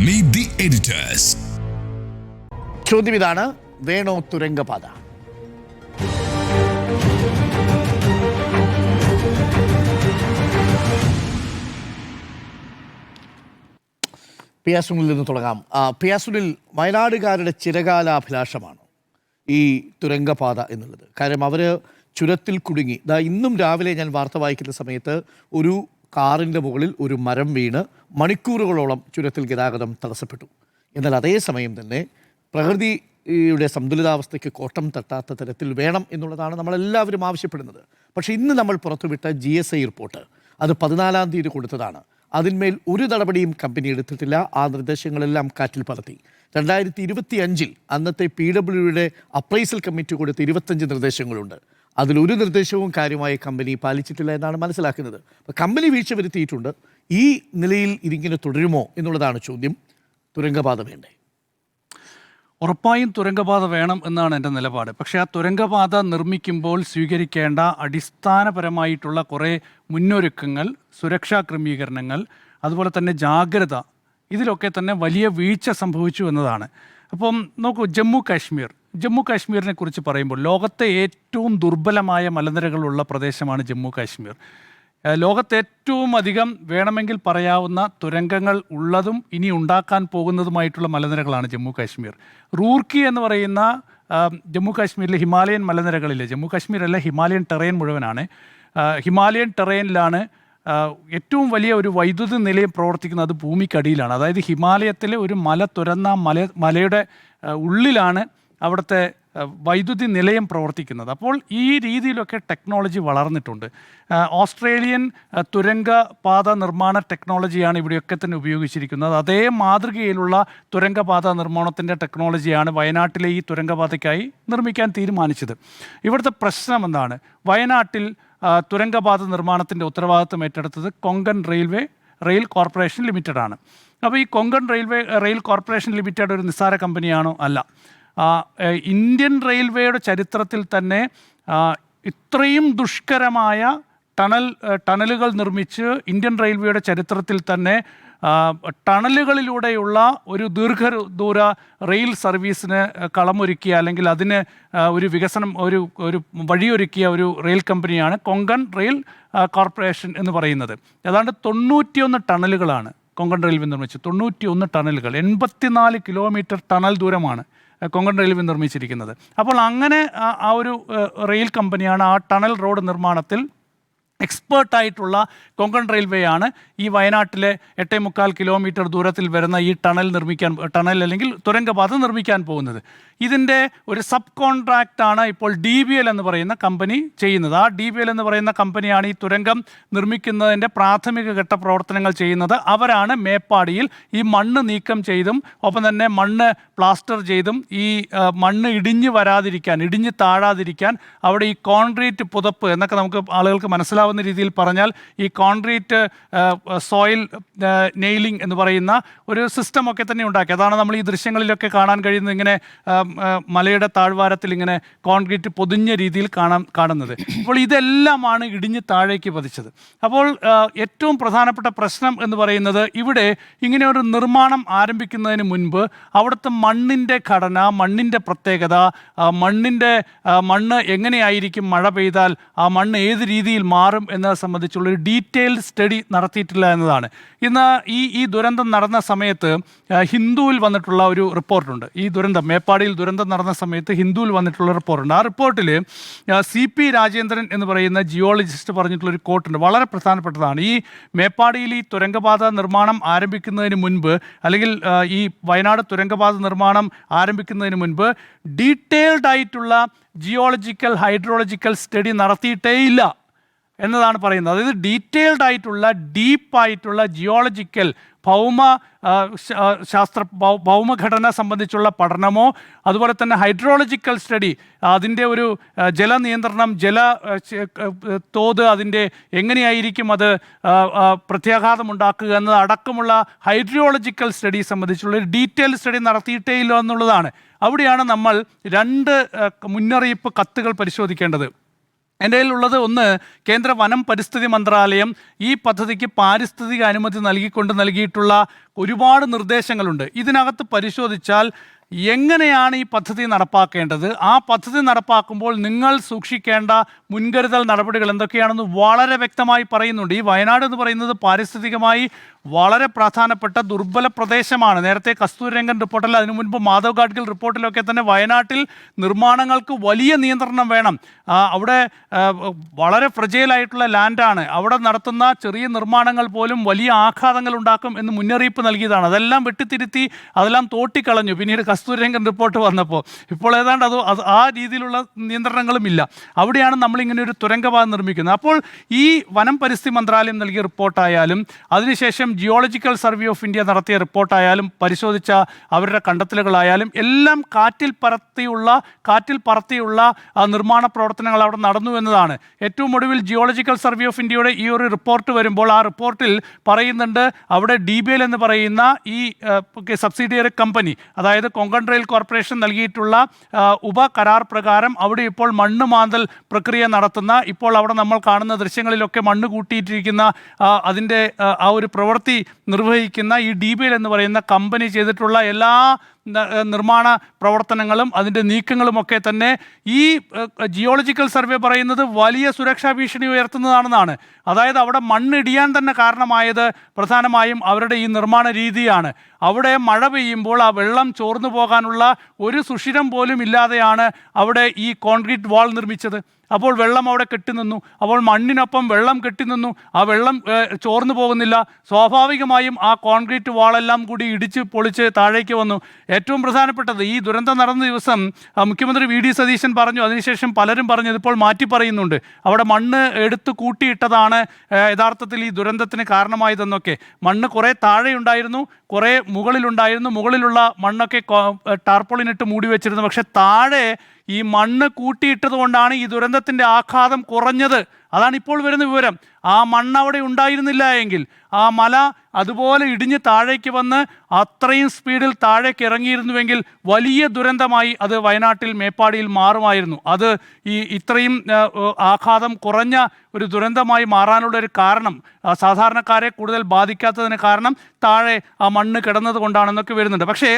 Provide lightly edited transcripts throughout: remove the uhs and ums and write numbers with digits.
Meet the editors. ചോദ്യം ഇതാണ്, വേണോ തുരങ്കപാത? പിയാസുനിൽ നിന്ന് തുടങ്ങാം. പിയാസുനിൽ, വയനാടുകാരുടെ ചിരകാലാഭിലാഷമാണ് ഈ തുരങ്കപാത എന്നുള്ളത്. കാര്യം അവർ ചുരത്തിൽ കുടുങ്ങി. ഇന്നും രാവിലെ ഞാൻ വാർത്ത വായിക്കുന്ന സമയത്ത് ഒരു കാറിൻ്റെ മുകളിൽ ഒരു മരം വീണ് മണിക്കൂറുകളോളം ചുരത്തിൽ ഗതാഗതം തടസ്സപ്പെട്ടു. എന്നാൽ അതേസമയം തന്നെ പ്രകൃതിയുടെ സന്തുലിതാവസ്ഥയ്ക്ക് കോട്ടം തട്ടാത്ത തരത്തിൽ വേണം എന്നുള്ളതാണ് നമ്മളെല്ലാവരും ആവശ്യപ്പെടുന്നത്. പക്ഷേ ഇന്ന് നമ്മൾ പുറത്തുവിട്ട GSI റിപ്പോർട്ട് അത് 14-ാം തീയതി കൊടുത്തതാണ്. അതിന്മേൽ ഒരു നടപടിയും കമ്പനി എടുത്തിട്ടില്ല. ആ നിർദ്ദേശങ്ങളെല്ലാം കാറ്റിൽ പറത്തി. 2025 അന്നത്തെ PWയുടെ അപ്രൈസൽ കമ്മിറ്റി കൊടുത്ത 25 നിർദ്ദേശങ്ങളുണ്ട്. അതിലൊരു നിർദ്ദേശവും കാര്യമായി കമ്പനി പാലിച്ചിട്ടില്ല എന്നാണ് മനസ്സിലാക്കുന്നത്. അപ്പോൾ കമ്പനി വീഴ്ച വരുത്തിയിട്ടുണ്ട്. ഈ നിലയിൽ ഇതിങ്ങനെ തുടരുമോ എന്നുള്ളതാണ് ചോദ്യം. തുരങ്കപാത വേണ്ടേ? ഉറപ്പായും തുരങ്കപാത വേണം എന്നാണ് എൻ്റെ നിലപാട്. പക്ഷേ ആ തുരങ്കപാത നിർമ്മിക്കുമ്പോൾ സ്വീകരിക്കേണ്ട അടിസ്ഥാനപരമായിട്ടുള്ള കുറേ മുന്നൊരുക്കങ്ങൾ, സുരക്ഷാ ക്രമീകരണങ്ങൾ, അതുപോലെ തന്നെ ജാഗ്രത, ഇതിലൊക്കെ തന്നെ വലിയ വീഴ്ച സംഭവിച്ചു എന്നതാണ്. അപ്പം നോക്കൂ, ജമ്മു കാശ്മീരിനെ കുറിച്ച് പറയുമ്പോൾ ലോകത്തെ ഏറ്റവും ദുർബലമായ മലനിരകളുള്ള പ്രദേശമാണ് ജമ്മു കാശ്മീർ. ലോകത്തെ ഏറ്റവും അധികം വേണമെങ്കിൽ പറയാവുന്ന തുരങ്കങ്ങൾ ഉള്ളതും ഇനി ഉണ്ടാക്കാൻ പോകുന്നതുമായിട്ടുള്ള മലനിരകളാണ് ജമ്മു കാശ്മീർ. റൂർക്കി എന്ന് പറയുന്ന ജമ്മു കാശ്മീരിലെ ഹിമാലയൻ മലനിരകളിലെ, ജമ്മു കാശ്മീരല്ല, ഹിമാലയൻ ടെറൈൻ മുഴുവനാണ്. ഹിമാലയൻ ടെറൈനിലാണ് ഏറ്റവും വലിയ ഒരു വൈദ്യുതി നിലയം പ്രവർത്തിക്കുന്നത്. അത് ഭൂമിക്കടിയിലാണ്. അതായത് ഹിമാലയത്തിലെ ഒരു മല തുരന്ന മലയുടെ ഉള്ളിലാണ് അവിടുത്തെ വൈദ്യുതി നിലയം പ്രവർത്തിക്കുന്നത്. അപ്പോൾ ഈ രീതിയിലൊക്കെ ടെക്നോളജി വളർന്നിട്ടുണ്ട്. ഓസ്ട്രേലിയൻ തുരങ്കപാത നിർമ്മാണ ടെക്നോളജിയാണ് ഇവിടെയൊക്കെ തന്നെ ഉപയോഗിച്ചിരിക്കുന്നത്. അതേ മാതൃകയിലുള്ള തുരങ്കപാത നിർമ്മാണത്തിൻ്റെ ടെക്നോളജിയാണ് വയനാട്ടിലെ ഈ തുരങ്കപാതയ്ക്കായി നിർമ്മിക്കാൻ തീരുമാനിച്ചത്. ഇവിടുത്തെ പ്രശ്നം എന്താണ്? വയനാട്ടിൽ തുരങ്കപാത നിർമ്മാണത്തിൻ്റെ ഉത്തരവാദിത്വം ഏറ്റെടുത്തത് കൊങ്കൺ റെയിൽ കോർപ്പറേഷൻ ലിമിറ്റഡ് ആണ്. അപ്പോൾ ഈ കൊങ്കൺ റെയിൽ കോർപ്പറേഷൻ ലിമിറ്റഡ് ഒരു നിസ്സാര കമ്പനിയാണോ? അല്ല. ഇന്ത്യൻ റെയിൽവേയുടെ ചരിത്രത്തിൽ തന്നെ ഇത്രയും ദുഷ്കരമായ ടണലുകൾ നിർമ്മിച്ച് ഇന്ത്യൻ റെയിൽവേയുടെ ചരിത്രത്തിൽ തന്നെ ടണലുകളിലൂടെയുള്ള ഒരു ദീർഘദൂര റെയിൽ സർവീസിന് കളമൊരുക്കിയ, അല്ലെങ്കിൽ അതിന് ഒരു വികസനം, ഒരു വഴിയൊരുക്കിയ ഒരു റെയിൽ കമ്പനിയാണ് കൊങ്കൺ റെയിൽ കോർപ്പറേഷൻ എന്ന് പറയുന്നത്. ഏതാണ്ട് 91 ടണലുകളാണ് കൊങ്കൺ റെയിൽവേ നിർമ്മിച്ചത്. 91 ടണലുകൾ, 84 കിലോമീറ്റർ ടണൽ ദൂരമാണ് കൊങ്കൺ റെയിൽവേ നിർമ്മിച്ചിരിക്കുന്നത്. അപ്പോൾ അങ്ങനെ ആ ഒരു റെയിൽ കമ്പനിയാണ് ആ ടണൽ റോഡ് നിർമ്മാണത്തിൽ എക്സ്പേർട്ടായിട്ടുള്ള കൊങ്കൺ റെയിൽവേയാണ് ഈ വയനാട്ടിലെ 8.25 കിലോമീറ്റർ ദൂരത്തിൽ വരുന്ന ഈ ടണൽ അല്ലെങ്കിൽ തുരങ്കപാത നിർമ്മിക്കാൻ പോകുന്നത്. ഇതിൻ്റെ ഒരു സബ് കോൺട്രാക്റ്റാണ് ഇപ്പോൾ DBL എന്ന് പറയുന്ന കമ്പനി ചെയ്യുന്നത്. ആ DBL എന്ന് പറയുന്ന കമ്പനിയാണ് ഈ തുരങ്കം നിർമ്മിക്കുന്നതിൻ്റെ പ്രാഥമിക ഘട്ട പ്രവർത്തനങ്ങൾ ചെയ്യുന്നത്. അവരാണ് മേപ്പാടിയിൽ ഈ മണ്ണ് നീക്കം ചെയ്തും ഒപ്പം തന്നെ മണ്ണ് പ്ലാസ്റ്റർ ചെയ്തും ഈ മണ്ണ് ഇടിഞ്ഞ് താഴാതിരിക്കാൻ അവിടെ ഈ കോൺക്രീറ്റ് പുതപ്പ് എന്നൊക്കെ നമുക്ക് ആളുകൾക്ക് മനസ്സിലാവുന്ന രീതിയിൽ പറഞ്ഞാൽ ഈ കോൺക്രീറ്റ് സോയിൽ നെയിലിംഗ് എന്ന് പറയുന്ന ഒരു സിസ്റ്റമൊക്കെ തന്നെ ഉണ്ടാക്കി. അതാണ് നമ്മൾ ഈ ദൃശ്യങ്ങളിലൊക്കെ കാണാൻ കഴിയുന്നത്. ഇങ്ങനെ മലയുടെ താഴ്വാരത്തിൽ ഇങ്ങനെ കോൺക്രീറ്റ് പൊതിഞ്ഞ രീതിയിൽ കാണുന്നത്. അപ്പോൾ ഇതെല്ലാമാണ് ഇടിഞ്ഞ് താഴേക്ക് പതിച്ചത്. അപ്പോൾ ഏറ്റവും പ്രധാനപ്പെട്ട പ്രശ്നം എന്ന് പറയുന്നത്, ഇവിടെ ഇങ്ങനെ ഒരു നിർമ്മാണം ആരംഭിക്കുന്നതിന് മുൻപ് അവിടുത്തെ മണ്ണിൻ്റെ ഘടന, മണ്ണിൻ്റെ പ്രത്യേകത, മണ്ണ് എങ്ങനെയായിരിക്കും മഴ പെയ്താൽ, ആ മണ്ണ് ഏത് രീതിയിൽ മാറും എന്നത് സംബന്ധിച്ചുള്ളൊരു ഡീറ്റെയിൽഡ് സ്റ്റഡി നടത്തിയിട്ടില്ല എന്നതാണ്. ഇന്ന് ഈ ദുരന്തം നടന്ന സമയത്ത് ഹിന്ദുവിൽ വന്നിട്ടുള്ള ഒരു റിപ്പോർട്ടുണ്ട്. ഈ മേപ്പാടിയിൽ ദുരന്തം നടന്ന സമയത്ത് ഹിന്ദുവിൽ വന്നിട്ടുള്ള റിപ്പോർട്ടുണ്ട്. ആ റിപ്പോർട്ടിൽ CP രാജേന്ദ്രൻ എന്ന് പറയുന്ന ജിയോളജിസ്റ്റ് പറഞ്ഞിട്ടുള്ളൊരു കോട്ടുണ്ട്. വളരെ പ്രധാനപ്പെട്ടതാണ്. ഈ മേപ്പാടിയിൽ ഈ തുരങ്കപാത നിർമ്മാണം ആരംഭിക്കുന്നതിന് മുൻപ്, അല്ലെങ്കിൽ ഈ വയനാട് തുരങ്കപാത നിർമ്മാണം ആരംഭിക്കുന്നതിന് മുൻപ് ഡീറ്റെയിൽഡ് ആയിട്ടുള്ള ജിയോളജിക്കൽ ഹൈഡ്രോളജിക്കൽ സ്റ്റഡി നടത്തിയിട്ടേയില്ല എന്നതാണ് പറയുന്നത്. അതായത് ഡീറ്റെയിൽഡ് ആയിട്ടുള്ള ഡീപ്പായിട്ടുള്ള ജിയോളജിക്കൽ ഭൗമഘടന സംബന്ധിച്ചുള്ള പഠനമോ അതുപോലെ തന്നെ ഹൈഡ്രോളജിക്കൽ സ്റ്റഡി, അതിൻ്റെ ഒരു ജലനിയന്ത്രണം, തോത്, അതിൻ്റെ എങ്ങനെയായിരിക്കും അത് പ്രത്യാഘാതമുണ്ടാക്കുക എന്നത് അടക്കമുള്ള ഹൈഡ്രോളജിക്കൽ സ്റ്റഡി സംബന്ധിച്ചുള്ള ഒരു ഡീറ്റെയിൽ സ്റ്റഡി നടത്തിയിട്ടേ ഇല്ല എന്നുള്ളതാണ്. അവിടെയാണ് നമ്മൾ 2 മുന്നറിയിപ്പ് കത്തുകൾ പരിശോധിക്കേണ്ടത്. എൻ്റെ കയ്യിലുള്ളത് ഒന്ന്, കേന്ദ്ര വനം പരിസ്ഥിതി മന്ത്രാലയം ഈ പദ്ധതിക്ക് പാരിസ്ഥിതിക അനുമതി നൽകിയിട്ടുള്ള ഒരുപാട് നിർദ്ദേശങ്ങളുണ്ട്. ഇതിനകത്ത് പരിശോധിച്ചാൽ എങ്ങനെയാണ് ഈ പദ്ധതി നടപ്പാക്കേണ്ടത്, ആ പദ്ധതി നടപ്പാക്കുമ്പോൾ നിങ്ങൾ സൂക്ഷിക്കേണ്ട മുൻകരുതൽ നടപടികൾ എന്തൊക്കെയാണെന്ന് വളരെ വ്യക്തമായി പറയുന്നുണ്ട്. ഈ വയനാട് എന്ന് പറയുന്നത് പാരിസ്ഥിതികമായി വളരെ പ്രധാനപ്പെട്ട ദുർബല പ്രദേശമാണ്. നേരത്തെ കസ്തൂരിരംഗൻ റിപ്പോർട്ടിൽ, അതിനു മുൻപ് മാധവ് ഗാഡ്ഗിൽ റിപ്പോർട്ടിലൊക്കെ തന്നെ വയനാട്ടിൽ നിർമ്മാണങ്ങൾക്ക് വലിയ നിയന്ത്രണം വേണം. അവിടെ വളരെ ഫ്രജൈലായിട്ടുള്ള ലാൻഡാണ്. അവിടെ നടത്തുന്ന ചെറിയ നിർമ്മാണങ്ങൾ പോലും വലിയ ആഘാതങ്ങൾ ഉണ്ടാക്കും എന്ന് മുന്നറിയിപ്പ് നൽകിയതാണ്. അതെല്ലാം വെട്ടിത്തിരുത്തി അതെല്ലാം തോട്ടിക്കളഞ്ഞു പിന്നീട് കസ്തൂരിരംഗൻ റിപ്പോർട്ട് വന്നപ്പോൾ. ഇപ്പോൾ ഏതാണ്ട് അത് ആ രീതിയിലുള്ള നിയന്ത്രണങ്ങളും ഇല്ല. അവിടെയാണ് നമ്മളിങ്ങനെ ഒരു തുരങ്കപാത നിർമ്മിക്കുന്നത്. അപ്പോൾ ഈ വനം പരിസ്ഥിതി മന്ത്രാലയം നൽകിയ റിപ്പോർട്ടായാലും അതിനുശേഷം ജിയോളജിക്കൽ സർവേ ഓഫ് ഇന്ത്യ നടത്തിയ റിപ്പോർട്ടായാലും പരിശോധിച്ച അവരുടെ കണ്ടെത്തലുകളായാലും എല്ലാം കാറ്റിൽ പറത്തിയുള്ള നിർമ്മാണ പ്രവർത്തനങ്ങൾ അവിടെ നടന്നു എന്നതാണ്. ഏറ്റവും ഒടുവിൽ ജിയോളജിക്കൽ സർവേ ഓഫ് ഇന്ത്യയുടെ ഈ ഒരു റിപ്പോർട്ട് വരുമ്പോൾ ആ റിപ്പോർട്ടിൽ പറയുന്നുണ്ട് അവിടെ DBL എന്ന് പറയുന്ന ഈ സബ്സിഡിയറി കമ്പനി, അതായത് കൊങ്കൺ റെയിൽ കോർപ്പറേഷൻ നൽകിയിട്ടുള്ള ഉപകരാർ പ്രകാരം അവിടെ ഇപ്പോൾ മണ്ണ് മാന്തൽ പ്രക്രിയ നടത്തുന്ന, ഇപ്പോൾ അവിടെ നമ്മൾ കാണുന്ന ദൃശ്യങ്ങളിലൊക്കെ മണ്ണ് കൂട്ടിയിട്ടിരിക്കുന്ന അതിൻ്റെ ആ ഒരു പ്രവൃത്തി നിർവഹിക്കുന്ന ഈ DBL എന്ന് പറയുന്ന കമ്പനി ചെയ്തിട്ടുള്ള എല്ലാ നിർമ്മാണ പ്രവർത്തനങ്ങളും അതിൻ്റെ നീക്കങ്ങളുമൊക്കെ തന്നെ ഈ ജിയോളജിക്കൽ സർവേ പറയുന്നത് വലിയ സുരക്ഷാ ഭീഷണി ഉയർത്തുന്നതാണെന്നാണ്. അതായത് അവിടെ മണ്ണിടിയാൻ തന്നെ കാരണമായത് പ്രധാനമായും അവരുടെ ഈ നിർമ്മാണ രീതിയാണ്. അവിടെ മഴ പെയ്യുമ്പോൾ ആ വെള്ളം ചോർന്നു പോകാനുള്ള ഒരു സുഷിരം പോലും ഇല്ലാതെയാണ് അവിടെ ഈ കോൺക്രീറ്റ് വാൾ നിർമ്മിച്ചത്. അപ്പോൾ വെള്ളം അവിടെ കെട്ടിനിന്നു. അപ്പോൾ മണ്ണിനൊപ്പം വെള്ളം കെട്ടിനിന്നു. ആ വെള്ളം ചോർന്നു പോകുന്നില്ല. സ്വാഭാവികമായും ആ കോൺക്രീറ്റ് വാളെല്ലാം കൂടി ഇടിച്ച് പൊളിച്ച് താഴേക്ക് വന്നു. ഏറ്റവും പ്രധാനപ്പെട്ടത്, ഈ ദുരന്തം നടന്ന ദിവസം മുഖ്യമന്ത്രി VD സതീശൻ പറഞ്ഞു, അതിനുശേഷം പലരും പറഞ്ഞു, ഇതിപ്പോൾ മാറ്റി പറയുന്നുണ്ട്, അവിടെ മണ്ണ് എടുത്ത് കൂട്ടിയിട്ടതാണ് യഥാർത്ഥത്തിൽ ഈ ദുരന്തത്തിന് കാരണമായതെന്നൊക്കെ. മണ്ണ് കുറേ താഴെയുണ്ടായിരുന്നു, കുറേ മുകളിലുണ്ടായിരുന്നു. മുകളിലുള്ള മണ്ണൊക്കെ ടാർപോളിനിട്ട് മൂടി വെച്ചിരുന്നു. പക്ഷെ താഴെ ഈ മണ്ണ് കൂട്ടിയിട്ടത് കൊണ്ടാണ് ഈ ദുരന്തത്തിൻ്റെ ആഘാതം കുറഞ്ഞത്. അതാണ് ഇപ്പോൾ വരുന്ന വിവരം. ആ മണ്ണ് അവിടെ ഉണ്ടായിരുന്നില്ല എങ്കിൽ ആ മല അതുപോലെ ഇടിഞ്ഞ് താഴേക്ക് വന്ന് അത്രയും സ്പീഡിൽ താഴേക്ക് ഇറങ്ങിയിരുന്നുവെങ്കിൽ വലിയ ദുരന്തമായി അത് വയനാട്ടിൽ മേപ്പാടിയിൽ മാറുമായിരുന്നു. അത് ഇത്രയും ആഘാതം കുറഞ്ഞ ഒരു ദുരന്തമായി മാറാനുള്ള ഒരു കാരണം, സാധാരണക്കാരെ കൂടുതൽ ബാധിക്കാത്തതിന് കാരണം താഴെ ആ മണ്ണ് കിടന്നത് കൊണ്ടാണെന്നൊക്കെ വരുന്നുണ്ട്. പക്ഷേ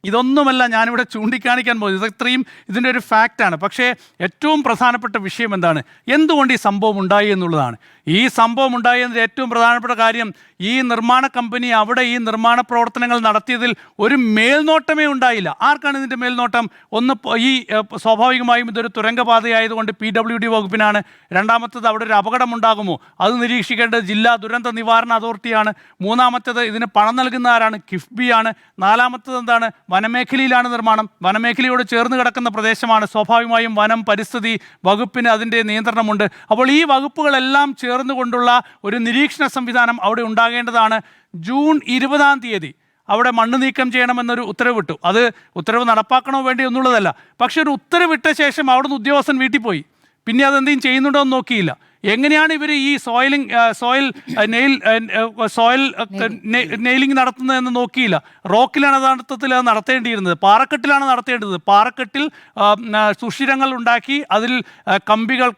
ഇതൊന്നുമല്ല ഞാനിവിടെ ചൂണ്ടിക്കാണിക്കാൻ പോകുന്നത്. ഇത്രയും ഇതിൻ്റെ ഒരു ഫാക്റ്റാണ്. പക്ഷേ ഏറ്റവും പ്രധാനപ്പെട്ട വിഷയം എന്താണ്, എന്തുകൊണ്ട് ഈ സംഭവം ഉണ്ടായി എന്നുള്ളതാണ്. ഈ സംഭവം ഉണ്ടായതിൻ്റെ ഏറ്റവും പ്രധാനപ്പെട്ട കാര്യം, ഈ നിർമ്മാണ കമ്പനി അവിടെ ഈ നിർമ്മാണ പ്രവർത്തനങ്ങൾ നടത്തിയതിൽ ഒരു മേൽനോട്ടമേ ഉണ്ടായില്ല. ആർക്കാണ് ഇതിൻ്റെ മേൽനോട്ടം? ഒന്ന്, ഈ സ്വാഭാവികമായും ഇതൊരു തുരങ്കപാതയായതുകൊണ്ട് PWD വകുപ്പിനാണ്. രണ്ടാമത്തേത്, അവിടെ ഒരു അപകടമുണ്ടാകുമോ അത് നിരീക്ഷിക്കേണ്ടത് ജില്ലാ ദുരന്ത നിവാരണ അതോറിറ്റിയാണ്. മൂന്നാമത്തേത്, ഇതിന് പണം നൽകുന്ന ആരാണ്? കിഫ്ബിയാണ്. നാലാമത്തേത് എന്താണ്? വനമേഖലയിലാണ് നിർമ്മാണം. വനമേഖലയോട് ചേർന്ന് കിടക്കുന്ന പ്രദേശമാണ്. സ്വാഭാവികമായും വനം പരിസ്ഥിതി വകുപ്പിന് അതിൻ്റെ നിയന്ത്രണമുണ്ട്. അപ്പോൾ ഈ വകുപ്പുകളെല്ലാം ചേർന്നുകൊണ്ടുള്ള ഒരു നിരീക്ഷണ സംവിധാനം അവിടെ ഉണ്ടാകേണ്ടതാണ്. ജൂൺ 20-ാം തീയതി അവിടെ മണ്ണ് നീക്കം ചെയ്യണമെന്നൊരു ഉത്തരവിട്ടു. അത് ഉത്തരവ് നടപ്പാക്കണോ വേണ്ടി ഒന്നുള്ളതല്ല. പക്ഷെ ഒരു ഉത്തരവിട്ട ശേഷം അവിടുന്ന് ഉദ്യോഗസ്ഥൻ വീട്ടിൽ പോയി. പിന്നെ അതെന്തെങ്കിലും ചെയ്യുന്നുണ്ടോ എന്ന് നോക്കിയില്ല. എങ്ങനെയാണ് ഇവർ ഈ സോയിൽ നെയിലിംഗ് നടത്തുന്നതെന്ന് നോക്കിയില്ല. റോക്കിലാണ് യഥാർത്ഥത്തിൽ അത് നടത്തേണ്ടിയിരുന്നത്, പാറക്കെട്ടിലാണ് നടത്തേണ്ടത്. പാറക്കെട്ടിൽ സുഷിരങ്ങൾ ഉണ്ടാക്കി അതിൽ കമ്പികൾ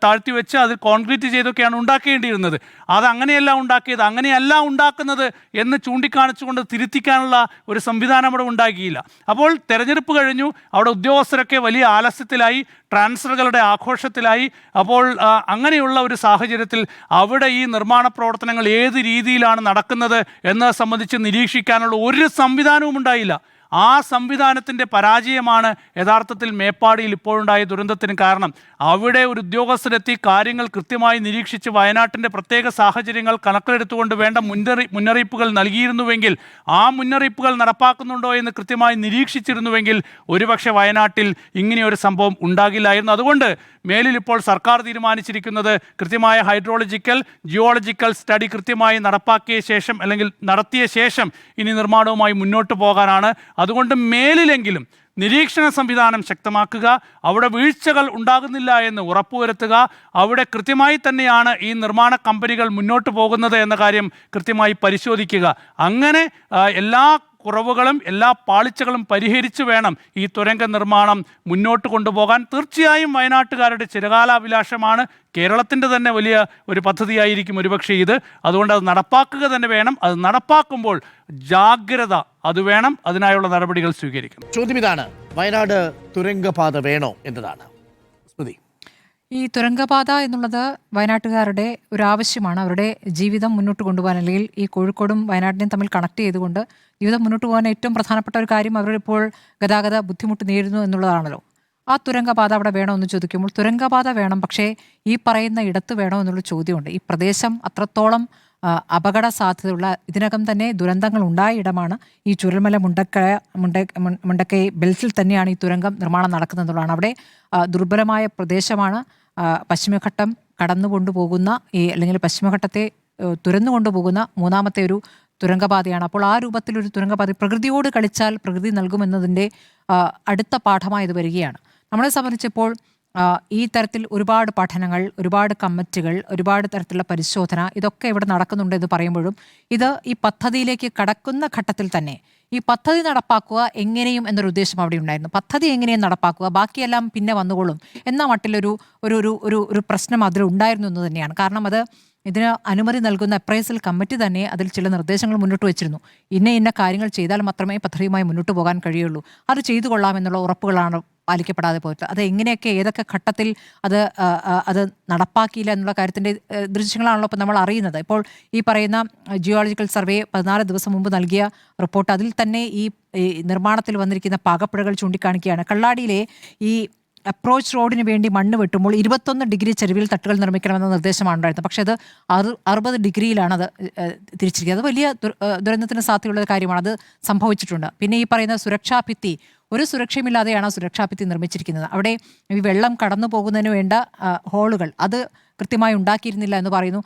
താഴ്ത്തി വെച്ച് അതിൽ കോൺക്രീറ്റ് ചെയ്തൊക്കെയാണ് ഉണ്ടാക്കേണ്ടിയിരുന്നത്. അതങ്ങനെയല്ല ഉണ്ടാക്കിയത്. അങ്ങനെയല്ല ഉണ്ടാക്കുന്നത് എന്ന് ചൂണ്ടിക്കാണിച്ചുകൊണ്ട് തിരുത്തിക്കാനുള്ള ഒരു സംവിധാനം അവിടെ ഉണ്ടാക്കിയില്ല. അപ്പോൾ തെരഞ്ഞെടുപ്പ് കഴിഞ്ഞു, അവിടെ ഉദ്യോഗസ്ഥരൊക്കെ വലിയ ആലസ്യത്തിലായി, ട്രാൻസ്ഫറുകളുടെ ആഘോഷത്തിലായി. അപ്പോൾ അങ്ങനെയുള്ള ഒരു സാഹചര്യത്തിൽ അവിടെ ഈ നിർമ്മാണ പ്രവർത്തനങ്ങൾ ഏത് രീതിയിലാണ് നടക്കുന്നത് എന്നത് സംബന്ധിച്ച് നിരീക്ഷിക്കാനുള്ള ഒരു സംവിധാനവും ഉണ്ടായില്ല. ആ സംവിധാനത്തിൻ്റെ പരാജയമാണ് യഥാർത്ഥത്തിൽ മേപ്പാടിയിൽ ഇപ്പോഴുണ്ടായ ദുരന്തത്തിന് കാരണം. അവിടെ ഒരു ഉദ്യോഗസ്ഥരെത്തി കാര്യങ്ങൾ കൃത്യമായി നിരീക്ഷിച്ച് വയനാട്ടിൻ്റെ പ്രത്യേക സാഹചര്യങ്ങൾ കണക്കിലെടുത്തുകൊണ്ട് വേണ്ട മുന്നറിയിപ്പുകൾ നൽകിയിരുന്നുവെങ്കിൽ, ആ മുന്നറിയിപ്പുകൾ നടപ്പാക്കുന്നുണ്ടോ എന്ന് കൃത്യമായി നിരീക്ഷിച്ചിരുന്നുവെങ്കിൽ ഒരുപക്ഷെ വയനാട്ടിൽ ഇങ്ങനെയൊരു സംഭവം ഉണ്ടാകില്ലായിരുന്നു. അതുകൊണ്ട് മേലിൽ ഇപ്പോൾ സർക്കാർ തീരുമാനിച്ചിരിക്കുന്നത് കൃത്യമായ ഹൈഡ്രോളജിക്കൽ ജിയോളജിക്കൽ സ്റ്റഡി കൃത്യമായി നടപ്പാക്കിയ ശേഷം, അല്ലെങ്കിൽ നടത്തിയ ശേഷം ഇനി നിർമ്മാണവുമായി മുന്നോട്ട് പോകാനാണ്. അതുകൊണ്ട് മേലിലെങ്കിലും നിരീക്ഷണ സംവിധാനം ശക്തമാക്കുക, അവിടെ വീഴ്ചകൾ ഉണ്ടാകുന്നില്ല എന്ന് ഉറപ്പുവരുത്തുക, അവിടെ കൃത്യമായി തന്നെയാണ് ഈ നിർമ്മാണ കമ്പനികൾ മുന്നോട്ട് പോകുന്നത് എന്ന കാര്യം കൃത്യമായി പരിശോധിക്കുക. അങ്ങനെ എല്ലാ കുറവുകളും എല്ലാ പാളിച്ചകളും പരിഹരിച്ച് വേണം ഈ തുരങ്ക നിർമ്മാണം മുന്നോട്ട് കൊണ്ടുപോകാൻ. തീർച്ചയായും വയനാട്ടുകാരുടെ ചിരകാലാഭിലാഷമാണ്, കേരളത്തിൻ്റെ തന്നെ വലിയ ഒരു പദ്ധതിയായിരിക്കും ഒരുപക്ഷെ ഇത്. അതുകൊണ്ട് അത് നടപ്പാക്കുക തന്നെ വേണം. അത് നടപ്പാക്കുമ്പോൾ ജാഗ്രത അത് വേണം, അതിനായുള്ള നടപടികൾ സ്വീകരിക്കണം. ചോദ്യം ഇതാണ്, വയനാട് തുരങ്കപാത വേണോ എന്നതാണ്. സ്മൃതി, ഈ തുരങ്കപാത എന്നുള്ളത് വയനാട്ടുകാരുടെ ഒരു ആവശ്യമാണ്. അവരുടെ ജീവിതം മുന്നോട്ട് കൊണ്ടുപോകാൻ, അല്ലെങ്കിൽ ഈ കോഴിക്കോടും വയനാടിനെയും തമ്മിൽ കണക്ട് ചെയ്തുകൊണ്ട് ജീവിതം മുന്നോട്ട് പോകാൻ ഏറ്റവും പ്രധാനപ്പെട്ട ഒരു കാര്യം അവരിപ്പോൾ ഗതാഗത ബുദ്ധിമുട്ട് നേരിടുന്നു എന്നുള്ളതാണല്ലോ. ആ തുരങ്കപാത അവിടെ വേണമെന്ന് ചോദിക്കുമ്പോൾ തുരങ്കപാത വേണം, പക്ഷേ ഈ പറയുന്ന ഇടത്ത് വേണോ എന്നുള്ള ചോദ്യമുണ്ട്. ഈ പ്രദേശം അത്രത്തോളം അപകട സാധ്യതയുള്ള, ഇതിനകം തന്നെ ദുരന്തങ്ങൾ ഉണ്ടായ ഇടമാണ്. ഈ ചുരൽമല മുണ്ടക്കൈ ബെൽറ്റിൽ തന്നെയാണ് ഈ തുരങ്കം നിർമ്മാണം നടക്കുന്നതെന്നുള്ളതാണ്. അവിടെ ദുർബലമായ പ്രദേശമാണ്. പശ്ചിമഘട്ടം കടന്നുകൊണ്ടുപോകുന്ന അല്ലെങ്കിൽ പശ്ചിമഘട്ടത്തെ തുരന്നുകൊണ്ടുപോകുന്ന മൂന്നാമത്തെ ഒരു തുരങ്കപാതയാണ്. അപ്പോൾ ആ രൂപത്തിലൊരു തുരങ്കപാത പ്രകൃതിയോട് കളിച്ചാൽ പ്രകൃതി നൽകുമെന്നതിൻ്റെ അടുത്ത പാഠമായത് വരികയാണ്. നമ്മളെ സംബന്ധിച്ചപ്പോൾ ഈ തരത്തിൽ ഒരുപാട് പഠനങ്ങൾ, ഒരുപാട് കമ്മിറ്റികൾ, ഒരുപാട് തരത്തിലുള്ള പരിശോധന ഇതൊക്കെ ഇവിടെ നടക്കുന്നുണ്ട് എന്ന് പറയുമ്പോഴും ഇത് ഈ പദ്ധതിയിലേക്ക് കടക്കുന്ന ഘട്ടത്തിൽ തന്നെ ഈ പദ്ധതി നടപ്പാക്കുക എങ്ങനെയും എന്നൊരു ഉദ്ദേശം അവിടെ ഉണ്ടായിരുന്നു. പദ്ധതി എങ്ങനെയും നടപ്പാക്കുക, ബാക്കിയെല്ലാം പിന്നെ വന്നുകൊള്ളും എന്ന മട്ടിലൊരു ഒരു ഒരു ഒരു ഒരു പ്രശ്നം അതിലുണ്ടായിരുന്നു എന്ന് തന്നെയാണ്. കാരണം അത് ഇതിന് അനുമതി നൽകുന്ന അപ്രൈസൽ കമ്മിറ്റി തന്നെ അതിൽ ചില നിർദ്ദേശങ്ങൾ മുന്നോട്ട് വെച്ചിരുന്നു. ഇന്ന കാര്യങ്ങൾ ചെയ്താൽ മാത്രമേ പദ്ധതിയുമായി മുന്നോട്ട് പോകാൻ കഴിയുള്ളൂ, അത് ചെയ്തു കൊള്ളാമെന്നുള്ള ഉറപ്പുകളാണ് പാലിക്കപ്പെടാതെ പോയിട്ട്. അത് എങ്ങനെയൊക്കെ ഏതൊക്കെ ഘട്ടത്തിൽ അത് നടപ്പാക്കിയില്ല എന്നുള്ള കാര്യത്തിൻ്റെ ദൃശ്യങ്ങളാണല്ലോ ഇപ്പോൾ നമ്മൾ അറിയുന്നത്. ഇപ്പോൾ ഈ പറയുന്ന ജിയോളജിക്കൽ സർവേ 14 ദിവസം മുമ്പ് നൽകിയ റിപ്പോർട്ട്, അതിൽ തന്നെ ഈ നിർമ്മാണത്തിൽ വന്നിരിക്കുന്ന പാകപ്പിഴകൾ ചൂണ്ടിക്കാണിക്കുകയാണ്. കള്ളാടിയിലെ ഈ അപ്രോച്ച് റോഡിന് വേണ്ടി മണ്ണ് വെട്ടുമ്പോൾ 21 ഡിഗ്രി ചെരുവിൽ തട്ടുകൾ നിർമ്മിക്കണമെന്ന നിർദ്ദേശമാണ് ഉണ്ടായിരുന്നത്. പക്ഷേ അത് 60 ഡിഗ്രിയിലാണ് അത് തിരിച്ചിരിക്കുന്നത്. അത് വലിയ ദുരന്തത്തിന് സാധ്യതയുള്ള കാര്യമാണ്. അത് സംഭവിച്ചിട്ടുണ്ട്. പിന്നെ ഈ പറയുന്ന സുരക്ഷാ ഭിത്തി, ഒരു സുരക്ഷയുമില്ലാതെയാണ് സുരക്ഷാ ഭിത്തി നിർമ്മിച്ചിരിക്കുന്നത്. അവിടെ ഈ വെള്ളം കടന്നു പോകുന്നതിന് വേണ്ട ഹോളുകൾ അത് കൃത്യമായി ഉണ്ടാക്കിയിരുന്നില്ല എന്ന് പറയുന്നു.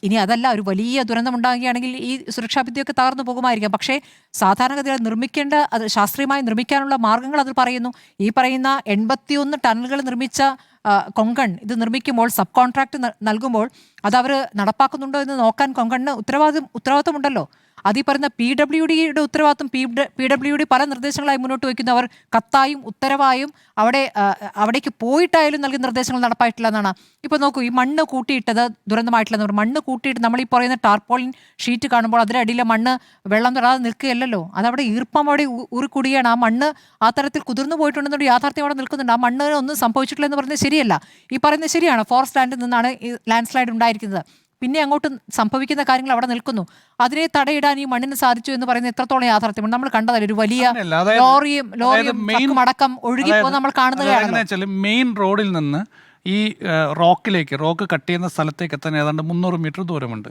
ഇനി അതല്ല, ഒരു വലിയ ദുരന്തം ഉണ്ടാകുകയാണെങ്കിൽ ഈ സുരക്ഷാ ഭിത്തിയൊക്കെ തകർന്നു പോകുമായിരിക്കാം. പക്ഷേ സാധാരണഗതിയിൽ നിർമ്മിക്കേണ്ട, അത് ശാസ്ത്രീയമായി നിർമ്മിക്കാനുള്ള മാർഗ്ഗങ്ങൾ അതിൽ പറയുന്നു. ഈ പറയുന്ന 81 ടണലുകൾ നിർമ്മിച്ച കൊങ്കൺ ഇത് നിർമ്മിക്കുമ്പോൾ സബ് കോൺട്രാക്ട് നൽകുമ്പോൾ അത് അവർ നടപ്പാക്കുന്നുണ്ടോ എന്ന് നോക്കാൻ കൊങ്കണിന് ഉത്തരവാദിത്തമുണ്ടല്ലോ. അതീ പറയുന്ന PWDയുടെ ഉത്തരവാദിത്വം PWD പല നിർദ്ദേശങ്ങളായി മുന്നോട്ട് വയ്ക്കുന്നു. അവർ കത്തായും ഉത്തരവായും അവിടേക്ക് പോയിട്ടായാലും നൽകിയ നിർദ്ദേശങ്ങൾ നടപ്പായിട്ടില്ല എന്നാണ്. ഇപ്പോൾ നോക്കൂ, ഈ മണ്ണ് കൂട്ടിയിട്ടത് ദുരന്തമായിട്ടില്ലെന്ന് പറഞ്ഞു. മണ്ണ് കൂട്ടിയിട്ട് നമ്മൾ ഈ പറയുന്ന ടാർപോളിൻ ഷീറ്റ് കാണുമ്പോൾ അതിനടിയിലെ മണ്ണ് വെള്ളം തൊടാതെ നിൽക്കുകയല്ലോ, അതവിടെ ഈർപ്പം അവിടെ ഊറിക്കൂടിയാണ്. ആ മണ്ണ് ആ തരത്തിൽ കുതിർന്നു പോയിട്ടുണ്ടെന്നൊരു യാഥാർത്ഥ്യം അവിടെ നിൽക്കുന്നുണ്ട്. ആ മണ്ണ് ഒന്നും സംഭവിച്ചിട്ടില്ല എന്ന് പറയുന്നത് ശരിയല്ല. ഈ പറയുന്നത് ശരിയാണ്, ഫോറസ്റ്റ് ലാൻഡിൽ നിന്നാണ് ഈ ലാൻഡ് സ്ലൈഡ് ഉണ്ടായിരിക്കുന്നത്. പിന്നെ അങ്ങോട്ട് സംഭവിക്കുന്ന കാര്യങ്ങൾ അവിടെ നിൽക്കുന്നു. അതിനെ തടയിടാൻ ഈ മണ്ണിന് സാധിച്ചു എന്ന് പറയുന്നത് എത്രത്തോളം യാഥാർത്ഥ്യമാണ് നമ്മൾ കണ്ടതല്ല. ഒരു വലിയ ലോറിയും അടക്കം ഒഴുകിപ്പോ നമ്മൾ കാണുന്നതാണ്. മെയിൻ റോഡിൽ നിന്ന് ഈ റോക്ക് കട്ട് ചെയ്യുന്ന സ്ഥലത്തേക്ക് എത്താൻ ഏതാണ്ട് 300 മീറ്റർ ദൂരമുണ്ട്.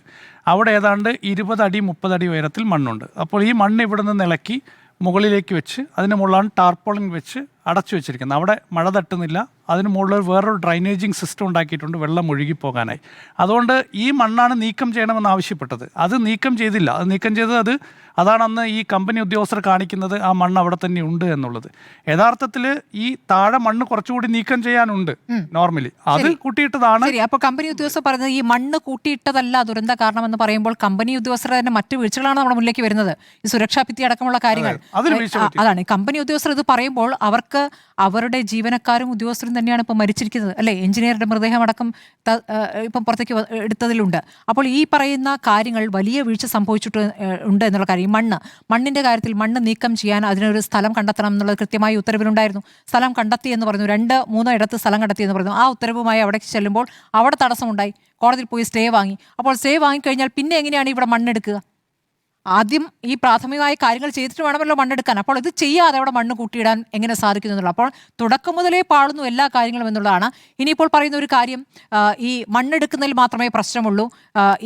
അവിടെ ഏതാണ്ട് 20 അടി 30 അടി ഉയരത്തിൽ മണ്ണുണ്ട്. അപ്പോൾ ഈ മണ്ണ് ഇവിടെ നിന്ന് ഇളക്കി മുകളിലേക്ക് വെച്ച് അതിന് മുകളിലാണ് ടാർപോളിൻ വെച്ച് അടച്ചു വെച്ചിരിക്കുന്നത്. അവിടെ മഴ തട്ടുന്നില്ല. അതിന് മുകളിൽ വേറൊരു ഡ്രൈനേജിങ് സിസ്റ്റം ഉണ്ടാക്കിയിട്ടുണ്ട് വെള്ളം ഒഴുകിപ്പോകാനായി. അതുകൊണ്ട് ഈ മണ്ണാണ് നീക്കം ചെയ്യണമെന്ന് ആവശ്യപ്പെട്ടത്. അത് നീക്കം ചെയ്തില്ല. അത് നീക്കം ചെയ്തത് അതാണ് അന്ന് ഈ കമ്പനി ഉദ്യോഗസ്ഥർ കാണിക്കുന്നത് ആ മണ്ണ് അവിടെ തന്നെ ഉണ്ട് എന്നുള്ളത്. യഥാർത്ഥത്തിൽ ഈ താഴെ മണ്ണ് കുറച്ചുകൂടി നീക്കം ചെയ്യാനുണ്ട് നോർമലി. അത് കൂട്ടിയിട്ടതാണ്. അപ്പോൾ കമ്പനി ഉദ്യോഗസ്ഥർ പറയുന്നത് ഈ മണ്ണ് കൂട്ടിയിട്ടതല്ല ദുരന്ത കാരണമെന്ന് പറയുമ്പോൾ കമ്പനി ഉദ്യോഗസ്ഥരുടെ തന്നെ മറ്റു വീഴ്ചകളാണ് നമ്മുടെ മുന്നിലേക്ക് വരുന്നത്. ഈ സുരക്ഷാ ഭിത്തി അടക്കമുള്ള കാര്യങ്ങൾ അതാണ്. കമ്പനി ഉദ്യോഗസ്ഥർ ഇത് പറയുമ്പോൾ അവർക്ക് അവരുടെ ജീവനക്കാരും ഉദ്യോഗസ്ഥരും തന്നെയാണ് ഇപ്പം മരിച്ചിരിക്കുന്നത് അല്ലേ. എഞ്ചിനീയറുടെ മൃതദേഹം അടക്കം ഇപ്പം പുറത്തേക്ക് എടുത്തതിലുണ്ട്. അപ്പോൾ ഈ പറയുന്ന കാര്യങ്ങൾ വലിയ വീഴ്ച സംഭവിച്ചിട്ട് ഉണ്ട് എന്നുള്ള കാര്യം. മണ്ണിന്റെ കാര്യത്തിൽ മണ്ണ് നീക്കം ചെയ്യാൻ അതിനൊരു സ്ഥലം കണ്ടെത്തണം എന്നുള്ളത് കൃത്യമായി ഉത്തരവിലുണ്ടായിരുന്നു. സ്ഥലം കണ്ടെത്തി എന്ന് പറയുന്നു. 2-3 ഇടത്ത് സ്ഥലം കണ്ടെത്തി എന്ന് പറയുന്നു. ആ ഉത്തരവുമായി അവിടെ ചെല്ലുമ്പോൾ അവിടെ തടസ്സമുണ്ടായി. കോടതിയിൽ പോയി സ്റ്റേ വാങ്ങി. അപ്പോൾ സ്റ്റേ വാങ്ങിക്കഴിഞ്ഞാൽ പിന്നെ എങ്ങനെയാണ് ഇവിടെ മണ്ണെടുക്കുക? ആദ്യം ഈ പ്രാഥമികമായ കാര്യങ്ങൾ ചെയ്തിട്ട് വേണമല്ലോ മണ്ണെടുക്കാൻ. അപ്പോൾ ഇത് ചെയ്യാതെ അവിടെ മണ്ണ് കൂട്ടിയിടാൻ എങ്ങനെ സാധിക്കുന്നു എന്നുള്ളത്. അപ്പോൾ തുടക്കം മുതലേ പാളുന്നു എല്ലാ കാര്യങ്ങളും എന്നുള്ളതാണ്. ഇനിയിപ്പോൾ പറയുന്ന ഒരു കാര്യം, ഈ മണ്ണെടുക്കുന്നതിൽ മാത്രമേ പ്രശ്നമുള്ളൂ,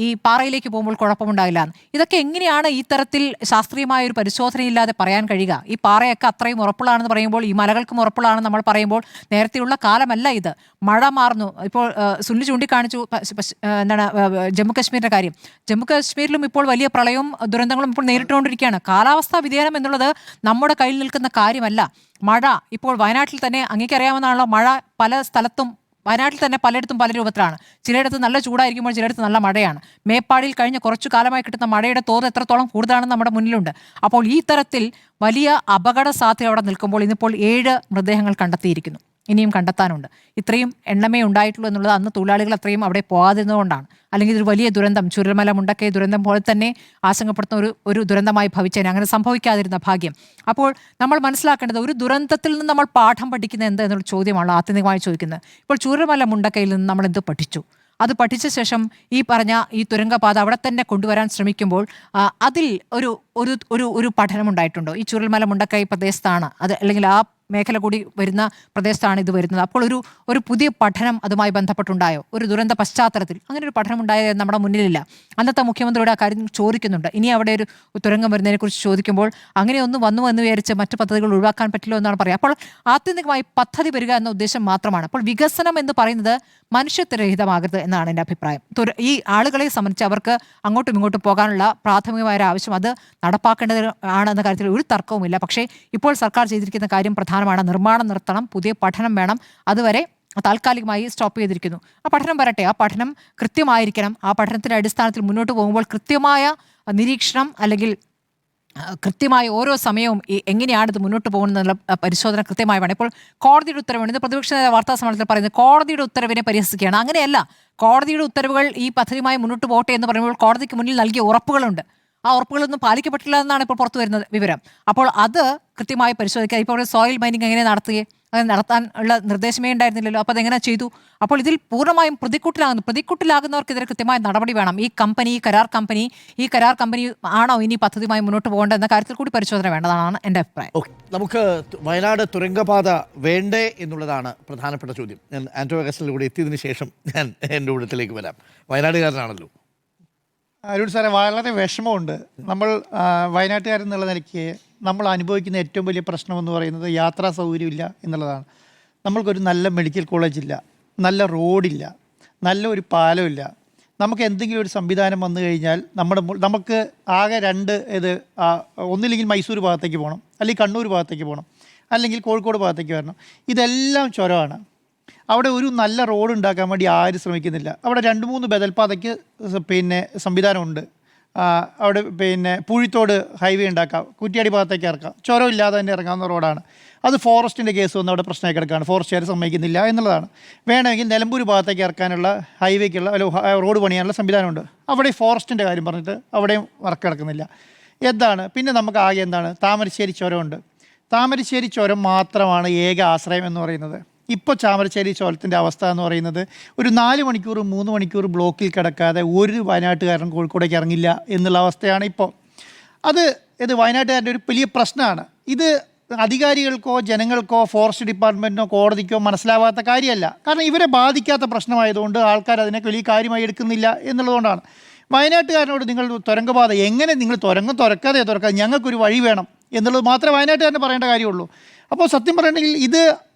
ഈ പാറയിലേക്ക് പോകുമ്പോൾ കുഴപ്പമുണ്ടാകില്ല. ഇതൊക്കെ എങ്ങനെയാണ് ഈ തരത്തിൽ ശാസ്ത്രീയമായ ഒരു പരിശോധനയില്ലാതെ പറയാൻ കഴിയുക? ഈ പാറയൊക്കെ അത്രയും ഉറപ്പുള്ളതാണെന്ന് പറയുമ്പോൾ, ഈ മലകൾക്കും ഉറപ്പുള്ളതാണെന്ന് നമ്മൾ പറയുമ്പോൾ നേരത്തെയുള്ള കാലമല്ല ഇത്. മഴ മാറുന്നു. ഇപ്പോൾ സുനിൽ ചൂണ്ടിക്കാണിച്ചു എന്താണ് ജമ്മു കാശ്മീരിൻ്റെ കാര്യം. ജമ്മു കാശ്മീരിലും ഇപ്പോൾ വലിയ പ്രളയവും ദുരന്തങ്ങളും ഇപ്പോൾ നേരിട്ടുകൊണ്ടിരിക്കുകയാണ്. കാലാവസ്ഥാ വ്യതിയാനം എന്നുള്ളത് നമ്മുടെ കയ്യിൽ നിൽക്കുന്ന കാര്യമല്ല. മഴ ഇപ്പോൾ വയനാട്ടിൽ തന്നെ അങ്ങേക്കറിയാവുന്നതാണല്ലോ, മഴ പല സ്ഥലത്തും വയനാട്ടിൽ തന്നെ പലയിടത്തും പല രൂപത്തിലാണ്. ചിലയിടത്ത് നല്ല ചൂടായിരിക്കുമ്പോൾ ചിലയിടത്ത് നല്ല മഴയാണ്. മേപ്പാടിയിൽ കഴിഞ്ഞ കുറച്ചു കാലമായി കിട്ടുന്ന മഴയുടെ തോത് എത്രത്തോളം കൂടുതലാണെന്ന് നമ്മുടെ മുന്നിലുണ്ട്. അപ്പോൾ ഈ തരത്തിൽ വലിയ അപകട സാധ്യത അവിടെ നിൽക്കുമ്പോൾ ഇന്നിപ്പോൾ 7 മൃതദേഹങ്ങൾ കണ്ടെത്തിയിരിക്കുന്നു. ഇനിയും കണ്ടെത്താനുണ്ട്. ഇത്രയും എണ്ണമേ ഉണ്ടായിട്ടുള്ളൂ എന്നുള്ളത് അന്ന് തൊഴിലാളികൾ അത്രയും അവിടെ പോകാതിരുന്നതുകൊണ്ടാണ്. അല്ലെങ്കിൽ ഇതൊരു വലിയ ദുരന്തം, ചുരൽമല മുണ്ടക്കൈ ദുരന്തം പോലെ തന്നെ ആശങ്കപ്പെടുത്തുന്ന ഒരു ദുരന്തമായി ഭവിച്ചേനെ. അങ്ങനെ സംഭവിക്കാതിരുന്ന ഭാഗ്യം. അപ്പോൾ നമ്മൾ മനസ്സിലാക്കേണ്ടത് ഒരു ദുരന്തത്തിൽ നിന്ന് നമ്മൾ പാഠം പഠിക്കുന്നത് എന്ത് എന്നുള്ള ചോദ്യമാണ് ആത്യന്തികമായി ചോദിക്കുന്നത്. ഇപ്പോൾ ചുരൽമല മുണ്ടക്കൈയിൽ നിന്ന് നമ്മൾ എന്ത് പഠിച്ചു? അത് പഠിച്ച ശേഷം ഈ പറഞ്ഞ ഈ തുരങ്കപാത അവിടെ തന്നെ കൊണ്ടുവരാൻ ശ്രമിക്കുമ്പോൾ അതിൽ ഒരു ഒരു ഒരു ഒരു പഠനം ഉണ്ടായിട്ടുണ്ടോ? ഈ ചുരൽമല മുണ്ടക്കൈ പ്രദേശത്താണ് അത്, അല്ലെങ്കിൽ ആ മേഖല കൂടി വരുന്ന പ്രദേശത്താണ് ഇത് വരുന്നത്. അപ്പോൾ ഒരു പുതിയ പഠനം അതുമായി ബന്ധപ്പെട്ടുണ്ടായോ? ഒരു ദുരന്ത പശ്ചാത്തലത്തിൽ അങ്ങനെ ഒരു പഠനം ഉണ്ടായത് നമ്മുടെ മുന്നിലില്ല. അന്നത്തെ മുഖ്യമന്ത്രിയുടെ ആ കാര്യം ചോദിക്കുന്നുണ്ട്. ഇനി അവിടെ ഒരു തുരങ്കം വരുന്നതിനെക്കുറിച്ച് ചോദിക്കുമ്പോൾ അങ്ങനെയൊന്നും വന്നു എന്ന് വിചാരിച്ച് മറ്റു പദ്ധതികൾ ഒഴിവാക്കാൻ പറ്റില്ല എന്നാണ് പറയുക. അപ്പോൾ ആത്യന്തികമായി പദ്ധതി വരിക എന്ന ഉദ്ദേശം മാത്രമാണ്. അപ്പോൾ വികസനം എന്ന് പറയുന്നത് മനുഷ്യത്വരഹിതമാകരുത് എന്നാണ് എൻ്റെ അഭിപ്രായം. ഈ ആളുകളെ സംബന്ധിച്ച് അവർക്ക് അങ്ങോട്ടും ഇങ്ങോട്ടും പോകാനുള്ള പ്രാഥമികമായ ഒരു ആവശ്യം അത് നടപ്പാക്കേണ്ടത് ആണെന്ന കാര്യത്തിൽ ഒരു തർക്കവുമില്ല. പക്ഷേ ഇപ്പോൾ സർക്കാർ ചെയ്തിരിക്കുന്ന കാര്യം പ്രധാനമാണ്. നിർമ്മാണം നിർത്തണം, പുതിയ പഠനം വേണം. അതുവരെ താൽക്കാലികമായി സ്റ്റോപ്പ് ചെയ്തിരിക്കുന്നു. ആ പഠനം വരട്ടെ, ആ പഠനം കൃത്യമായിരിക്കണം. ആ പഠനത്തിൻ്റെ അടിസ്ഥാനത്തിൽ മുന്നോട്ട് പോകുമ്പോൾ കൃത്യമായ നിരീക്ഷണം അല്ലെങ്കിൽ കൃത്യമായി ഓരോ സമയവും എങ്ങനെയാണ് ഇത് മുന്നോട്ട് പോകുന്നതെന്നുള്ള പരിശോധന കൃത്യമായി വേണം. ഇപ്പോൾ കോടതിയുടെ ഉത്തരവാണ്, ഇത് പ്രതിപക്ഷ നേതാവ് വാർത്താ സമ്മേളനത്തിൽ പറയുന്നത് കോടതിയുടെ ഉത്തരവിനെ പരിഹസിക്കുകയാണ്. അങ്ങനെയല്ല, കോടതിയുടെ ഉത്തരവുകൾ ഈ പദ്ധതിയുമായി മുന്നോട്ട് പോകട്ടെ എന്ന് പറയുമ്പോൾ കോടതിക്ക് മുന്നിൽ നൽകിയ ഉറപ്പുകളുണ്ട്. ആ ഉറപ്പുകളൊന്നും പാലിക്കപ്പെട്ടില്ല എന്നാണ് ഇപ്പോൾ പുറത്തു വരുന്ന വിവരം. അപ്പോൾ അത് കൃത്യമായി പരിശോധിക്കുക. ഇപ്പോൾ സോയിൽ മൈനിങ് എങ്ങനെ നടത്തുകയെ അത് നടത്താൻ ഉള്ള നിർദ്ദേശമേ ഉണ്ടായിരുന്നില്ലല്ലോ. അപ്പോൾ അതെങ്ങനെ ചെയ്തു? അപ്പോൾ ഇതിൽ പൂർണ്ണമായും പ്രതിക്കൂട്ടിലാകുന്നവർക്കെതിരെ കൃത്യമായ നടപടി വേണം. ഈ കരാർ കമ്പനി ആണോ ഇനി പദ്ധതിയുമായി മുന്നോട്ട് പോകേണ്ടത് എന്ന കാര്യത്തിൽ കൂടി പരിശോധന വേണ്ടതാണ് എൻ്റെ അഭിപ്രായം. നമുക്ക് വയനാട് തുരങ്കപാത വേണ്ടേ എന്നുള്ളതാണ് പ്രധാനപ്പെട്ട ചോദ്യം. ഞാൻ ആന്റോ അഗസ്റ്റിനിലൂടെ എത്തിയതിനു ശേഷം ഞാൻ എൻ്റെ കൂട്ടത്തിലേക്ക് വരാം. വയനാടുകാരനാണല്ലോ. അരുൺ സാറേ, വളരെ വിഷമമുണ്ട്. നമ്മൾ വയനാട്ടുകാരെന്നുള്ള നിലയ്ക്ക് നമ്മൾ അനുഭവിക്കുന്ന ഏറ്റവും വലിയ പ്രശ്നമെന്ന് പറയുന്നത് യാത്രാ സൗകര്യമില്ല എന്നുള്ളതാണ്. നമ്മൾക്കൊരു നല്ല മെഡിക്കൽ കോളേജില്ല, നല്ല റോഡില്ല, നല്ല ഒരു പാലമില്ല. നമുക്ക് എന്തെങ്കിലും ഒരു സംവിധാനം വന്നു കഴിഞ്ഞാൽ നമുക്ക് ആകെ ഒന്നില്ലെങ്കിൽ മൈസൂർ ഭാഗത്തേക്ക് പോകണം, അല്ലെങ്കിൽ കണ്ണൂർ ഭാഗത്തേക്ക് പോകണം, അല്ലെങ്കിൽ കോഴിക്കോട് ഭാഗത്തേക്ക് വരണം. ഇതെല്ലാം ചുരമാണ്. അവിടെ ഒരു നല്ല റോഡ് ഉണ്ടാക്കാൻ വേണ്ടി ആരും ശ്രമിക്കുന്നില്ല. അവിടെ 2-3 ബദൽപാതയ്ക്ക് സംവിധാനമുണ്ട്. അവിടെ പൂഴിത്തോട് ഹൈവേ ഉണ്ടാക്കാം, കുറ്റിയാടി ഭാഗത്തേക്ക് ഇറക്കാം, ചുരമില്ലാതെ തന്നെ ഇറങ്ങാവുന്ന റോഡാണ്. അത് ഫോറസ്റ്റിൻ്റെ കേസ് വന്ന് അവിടെ പ്രശ്നമായി കിടക്കുകയാണ്. ഫോറസ്റ്റുകാർ സമ്മതിക്കുന്നില്ല എന്നുള്ളതാണ്. വേണമെങ്കിൽ നിലമ്പൂർ ഭാഗത്തേക്ക് ഇറക്കാനുള്ള ഹൈവേക്കുള്ള റോഡ് പണിയാനുള്ള സംവിധാനമുണ്ട്. അവിടെ ഫോറസ്റ്റിൻ്റെ കാര്യം പറഞ്ഞിട്ട് അവിടെയും വർക്ക് കിടക്കുന്നില്ല. പിന്നെ നമുക്ക് ആകെ താമരശ്ശേരി ചുരമുണ്ട്. താമരശ്ശേരി ചുരം മാത്രമാണ് ഏക ആശ്രയം എന്ന് പറയുന്നത്. ഇപ്പോൾ താമരശ്ശേരി ചുരത്തിൻ്റെ അവസ്ഥ എന്ന് പറയുന്നത് ഒരു 4 മണിക്കൂർ 3 മണിക്കൂർ ബ്ലോക്കിൽ കിടക്കാതെ ഒരു വയനാട്ടുകാരൻ കോഴിക്കോടേക്ക് ഇറങ്ങില്ല എന്നുള്ള അവസ്ഥയാണ് ഇപ്പോൾ. ഇത് വയനാട്ടുകാരുടെ ഒരു വലിയ പ്രശ്നമാണ്. ഇത് അധികാരികൾക്കോ ജനങ്ങൾക്കോ ഫോറസ്റ്റ് ഡിപ്പാർട്ട്മെൻറ്റിനോ കോടതിക്കോ മനസ്സിലാവാത്ത കാര്യമല്ല. കാരണം ഇവരെ ബാധിക്കാത്ത പ്രശ്നമായതുകൊണ്ട് ആൾക്കാർ അതിനെ വലിയ കാര്യമായി എടുക്കുന്നില്ല എന്നുള്ളതുകൊണ്ടാണ്. വയനാട്ടുകാരനോട് നിങ്ങൾ തുരങ്കപാത എങ്ങനെ നിങ്ങൾ തുറക്കാതെ ഞങ്ങൾക്കൊരു വഴി വേണം എന്നുള്ളത് മാത്രമേ വയനാട്ടുകാരന് പറയേണ്ട കാര്യമുള്ളൂ. അപ്പോൾ സത്യം പറയണമെങ്കിൽ ഇത്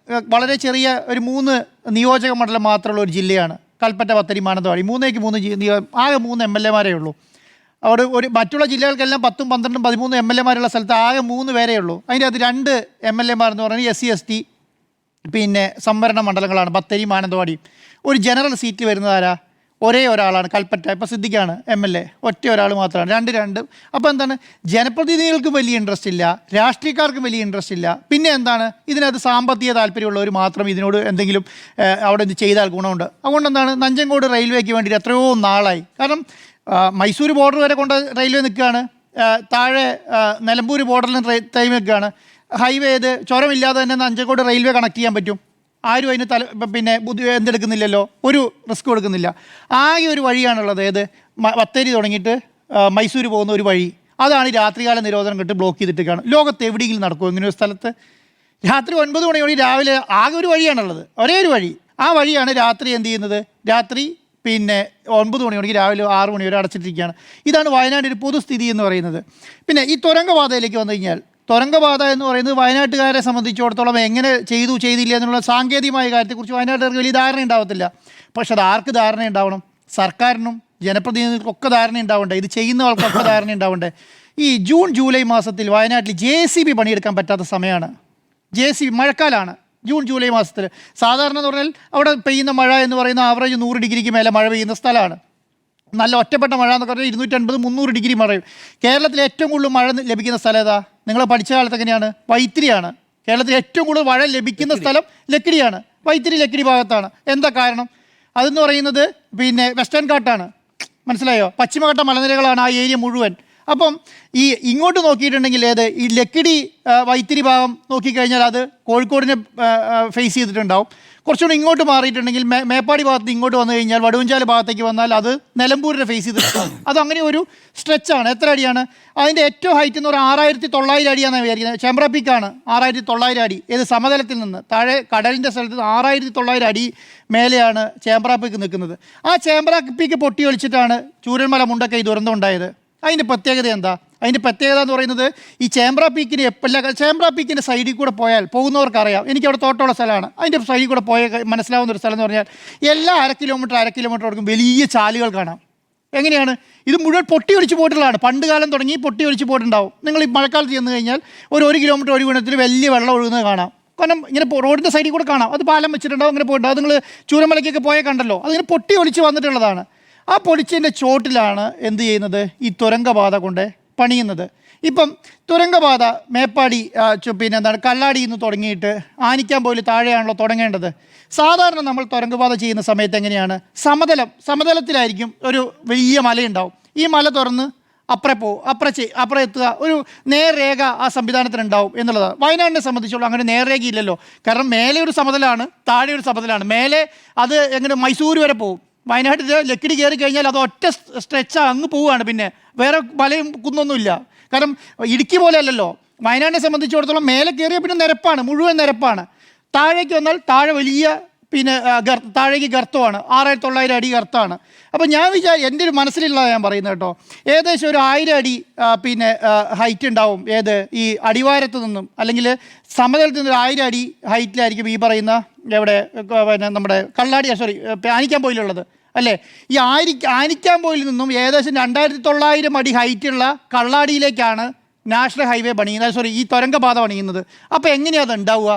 വളരെ ചെറിയ ഒരു 3 നിയോജക മണ്ഡലം മാത്രമുള്ള ഒരു ജില്ലയാണ്. കൽപ്പറ്റ, ബത്തേരി, മാനന്തവാടി 3 ആകെ 3 MLA ഉള്ളൂ. അവിടെ മറ്റുള്ള ജില്ലകൾക്കെല്ലാം 10, 12, 13 MLA സ്ഥലത്ത് ആകെ 3 പേരേ ഉള്ളൂ. അതിൻ്റെ അത് 2 MLA എന്ന് പറയുന്നത് SC ST സംവരണ മണ്ഡലങ്ങളാണ്, ബത്തേരി മാനന്തവാടി. ഒരു ജനറൽ സീറ്റിൽ വരുന്നത് ആരാ? ഒരേ ഒരാളാണ്, കൽപ്പറ്റ. ഇപ്പോൾ സിദ്ദിഖാണ് MLA, ഒറ്റ ഒരാൾ മാത്രമാണ്. 2 അപ്പോൾ ജനപ്രതിനിധികൾക്കും വലിയ ഇൻട്രസ്റ്റ് ഇല്ല, രാഷ്ട്രീയക്കാർക്കും വലിയ ഇൻട്രസ്റ്റ് ഇല്ല. പിന്നെ ഇതിനകത്ത് സാമ്പത്തിക താല്പര്യമുള്ളവർ മാത്രം ഇതിനോട് എന്തെങ്കിലും അവിടെ ഇത് ചെയ്താൽ ഗുണമുണ്ട്. അതുകൊണ്ട് നഞ്ചങ്കോട് റെയിൽവേക്ക് വേണ്ടിയിട്ട് എത്രയോ നാളായി. കാരണം മൈസൂർ ബോർഡർ വരെ കൊണ്ട് റെയിൽവേ നിൽക്കുകയാണ്, താഴെ നിലമ്പൂർ ബോർഡറിലും ടൈം നിൽക്കുകയാണ്. ഹൈവേ ചുരമില്ലാതെ തന്നെ നഞ്ചങ്കോട് റെയിൽവേ കണക്ട് ചെയ്യാൻ പറ്റും. ആരും അതിന് എന്തെടുക്കുന്നില്ലല്ലോ, ഒരു റിസ്ക് എടുക്കുന്നില്ല. ആകെ ഒരു വഴിയാണുള്ളത്, ബത്തേരി തുടങ്ങിയിട്ട് മൈസൂർ പോകുന്ന ഒരു വഴി. അതാണ് രാത്രികാല നിരോധനം കിട്ടി ബ്ലോക്ക് ചെയ്തിട്ടേക്കാണ്. ലോകത്ത് എവിടെയെങ്കിലും നടക്കുമോ ഇങ്ങനെ ഒരു സ്ഥലത്ത്? രാത്രി 9 മണി രാവിലെ ആകെ ഒരു വഴിയാണുള്ളത്, ഒരേ ഒരു വഴി. ആ വഴിയാണ് രാത്രി രാത്രി 9 മണി രാവിലെ 6 മണി വരെ അടച്ചിട്ടിരിക്കുകയാണ്. ഇതാണ് വയനാടിൻ്റെ ഒരു പൊതുസ്ഥിതി എന്ന് പറയുന്നത്. പിന്നെ ഈ തുരങ്കപാതയിലേക്ക് വന്നു കഴിഞ്ഞാൽ, തുരങ്കപാത എന്ന് പറയുന്നത് വയനാട്ടുകാരെ സംബന്ധിച്ചിടത്തോളം എങ്ങനെ ചെയ്തില്ല എന്നുള്ള സാങ്കേതികമായ കാര്യത്തെക്കുറിച്ച് വയനാട്ടുകാർക്ക് വലിയ ധാരണ ഉണ്ടാവത്തില്ല. പക്ഷെ അത് ആർക്ക് ധാരണ ഉണ്ടാവണം? സർക്കാരിനും ജനപ്രതിനിധികൾക്കൊക്കെ ധാരണ ഉണ്ടാവണ്ടേ, ഇത് ചെയ്യുന്ന ആൾക്കൊക്കെ ധാരണ ഉണ്ടാവണ്ടേ. ഈ ജൂൺ ജൂലൈ മാസത്തിൽ വയനാട്ടിൽ JCB പണിയെടുക്കാൻ പറ്റാത്ത സമയമാണ്. മഴക്കാലമാണ്. ജൂൺ ജൂലൈ മാസത്തിൽ. സാധാരണ എന്ന് പറഞ്ഞാൽ അവിടെ പെയ്യുന്ന മഴ എന്ന് പറയുന്ന ആവറേജ് 100 ഡിഗ്രിക്ക് മേലെ മഴ പെയ്യുന്ന സ്ഥലമാണ്. നല്ല ഒറ്റപ്പെട്ട മഴ എന്നൊക്കെ പറഞ്ഞാൽ 250-300 ഡിഗ്രി മഴയും. കേരളത്തിൽ ഏറ്റവും കൂടുതൽ മഴ ലഭിക്കുന്ന സ്ഥലം ഏതാ? നിങ്ങൾ പഠിച്ച കാലത്ത് എങ്ങനെയാണ്? വൈത്തിരിയാണ്. കേരളത്തിൽ ഏറ്റവും കൂടുതൽ മഴ ലഭിക്കുന്ന സ്ഥലം ലക്കിടിയാണ്. വൈത്തിരി ലക്കിടി ഭാഗത്താണ്. എന്താ കാരണം? അതെന്ന് പറയുന്നത് പിന്നെ വെസ്റ്റേൺ ഘാട്ടാണ്. മനസ്സിലായോ? പശ്ചിമഘട്ട മലനിരകളാണ് ആ ഏരിയ മുഴുവൻ. അപ്പം ഈ ഇങ്ങോട്ട് നോക്കിയിട്ടുണ്ടെങ്കിൽ ഈ ലക്കിടി വൈത്തിരി ഭാഗം നോക്കിക്കഴിഞ്ഞാൽ അത് കോഴിക്കോടിനെ ഫേസ് ചെയ്തിട്ടുണ്ടാവും. കുറച്ചുകൂടി ഇങ്ങോട്ട് മാറിയിട്ടുണ്ടെങ്കിൽ മേപ്പാടി ഭാഗത്ത് ഇങ്ങോട്ട് വന്നു കഴിഞ്ഞാൽ വടുവഞ്ചാല് ഭാഗത്തേക്ക് വന്നാൽ അത് നിലമ്പൂരിനെ ഫേസ് ചെയ്തിട്ടുണ്ടാവും. അതങ്ങനെ ഒരു സ്ട്രെച്ചാണ്. എത്ര അടിയാണ് അതിൻ്റെ ഏറ്റവും ഹൈറ്റ് എന്ന് പറഞ്ഞാൽ? 6900 അടിയാണെന്ന് വിചാരിക്കുന്നത്. ചേമ്പ്ര പീക്കാണ് 6900 അടി. ഏത് സമതലത്തിൽ നിന്ന് താഴെ കടലിൻ്റെ സ്ഥലത്ത് 6900 അടി മേലെയാണ് ചേമ്പ്ര പീക്ക് നിൽക്കുന്നത്. ആ ചേമ്പ്ര പീക്ക് പൊട്ടി ഒലിച്ചിട്ടാണ് ചൂരന്മല മുണ്ടക്കൈ ദുരന്തം ഉണ്ടായത്. അതിൻ്റെ പ്രത്യേകത എന്താ? അതിൻ്റെ പ്രത്യേകത എന്ന് പറയുന്നത് ഈ ചേമ്പ്ര പീക്കിന് ചേമ്പ്ര പീക്കിൻ്റെ സൈഡിൽ കൂടെ പോയാൽ പോകുന്നവർക്കറിയാം. എനിക്കവിടെ തോട്ടമുള്ള സ്ഥലമാണ്. അതിൻ്റെ സൈഡിൽ കൂടെ മനസ്സിലാവുന്ന ഒരു സ്ഥലം എന്ന് പറഞ്ഞാൽ എല്ലാ അര കിലോമീറ്റർ വലിയ ചാലുകൾ കാണാം. എങ്ങനെയാണ്? ഇത് മുഴുവൻ പൊട്ടി ഒലിച്ച് പോയിട്ടുള്ളതാണ്. പണ്ട് കാലം തുടങ്ങി പൊട്ടി ഒലിച്ച് പോയിട്ടുണ്ടാവും. നിങ്ങൾ ഈ മഴക്കാലത്ത് ചെന്ന് കഴിഞ്ഞാൽ 1 കിലോമീറ്റർ ഒരു ഗുണത്തിൽ വലിയ വെള്ളം ഒഴുകുന്നത് കാണാം. കാരണം ഇങ്ങനെ റോഡിൻ്റെ സൈഡിൽ കൂടെ കാണാം. അത് പാലം വെച്ചിട്ടുണ്ടാവും, ഇങ്ങനെ പോയിട്ടുണ്ടാവും. അത് നിങ്ങൾ ചൂരമലയ്ക്കൊക്കെ പോയാൽ കണ്ടല്ലോ. അതിങ്ങനെ പൊട്ടി ഒലിച്ച് വന്നിട്ടുള്ളതാണ്. ആ പൊളിച്ചതിൻ്റെ ചോട്ടിലാണ് എന്ത് ചെയ്യുന്നത്? ഈ തുരങ്കപാത കൊണ്ട് പണിയുന്നത്. ഇപ്പം തുരങ്കപാത മേപ്പാടി കല്ലാടിയിൽ നിന്ന് തുടങ്ങിയിട്ട് ആനിക്കാംപോയിൽ താഴെയാണല്ലോ തുടങ്ങേണ്ടത്. സാധാരണ നമ്മൾ തുരങ്കപാത ചെയ്യുന്ന സമയത്ത് എങ്ങനെയാണ്? സമതലത്തിലായിരിക്കും ഒരു വലിയ മലയുണ്ടാവും. ഈ മല തുറന്ന് അപ്പുറം എത്തുക, ഒരു നേർരേഖ ആ സംവിധാനത്തിനുണ്ടാവും എന്നുള്ളതാണ്. വയനാടിനെ സംബന്ധിച്ചുള്ള അങ്ങനെ നേർരേഖയില്ലല്ലോ. കാരണം മേലെ ഒരു സമതലാണ്, താഴെ ഒരു സമതലാണ്. മേലെ അത് എങ്ങനെ മൈസൂർ വരെ പോകും. വയനാട്ടിൽ ലക്കിടി കയറി കഴിഞ്ഞാൽ അത് ഒറ്റ സ്ട്രെച്ചാണ്, അങ്ങ് പോവുകയാണ്. പിന്നെ വേറെ മലയും കുന്നൊന്നുമില്ല. കാരണം ഇടുക്കി പോലെ അല്ലല്ലോ. വയനാടിനെ സംബന്ധിച്ചിടത്തോളം മേലെ കയറിയാൽ പിന്നെ നിരപ്പാണ്, മുഴുവൻ നിരപ്പാണ്. താഴേക്ക് വന്നാൽ താഴെ വലിയ താഴേക്ക് ഗർത്തമാണ്. 6900 അടി ഗർത്തമാണ്. അപ്പോൾ ഞാൻ എൻ്റെ ഒരു മനസ്സിലുള്ളതാണ് ഞാൻ പറയുന്നത് കേട്ടോ. ഏകദേശം ഒരു 1000 അടി ഹൈറ്റ് ഉണ്ടാവും. ഈ അടിവാരത്ത് നിന്നും അല്ലെങ്കിൽ സമതലത്തിൽ നിന്ന് 1000 അടി ഹൈറ്റിലായിരിക്കും ഈ പറയുന്ന നമ്മുടെ ആനിക്കാംപോയിലുള്ളത് അല്ലേ? ഈ ആനിക്കാംപോയിൽ നിന്നും ഏകദേശം 2900 അടി ഹൈറ്റുള്ള കള്ളാടിയിലേക്കാണ് നാഷണൽ ഹൈവേ പണിയുന്നത്, ഈ തുരങ്കപാത പണിയുന്നത്. അപ്പോൾ എങ്ങനെയാണ് അത് ഉണ്ടാവുക?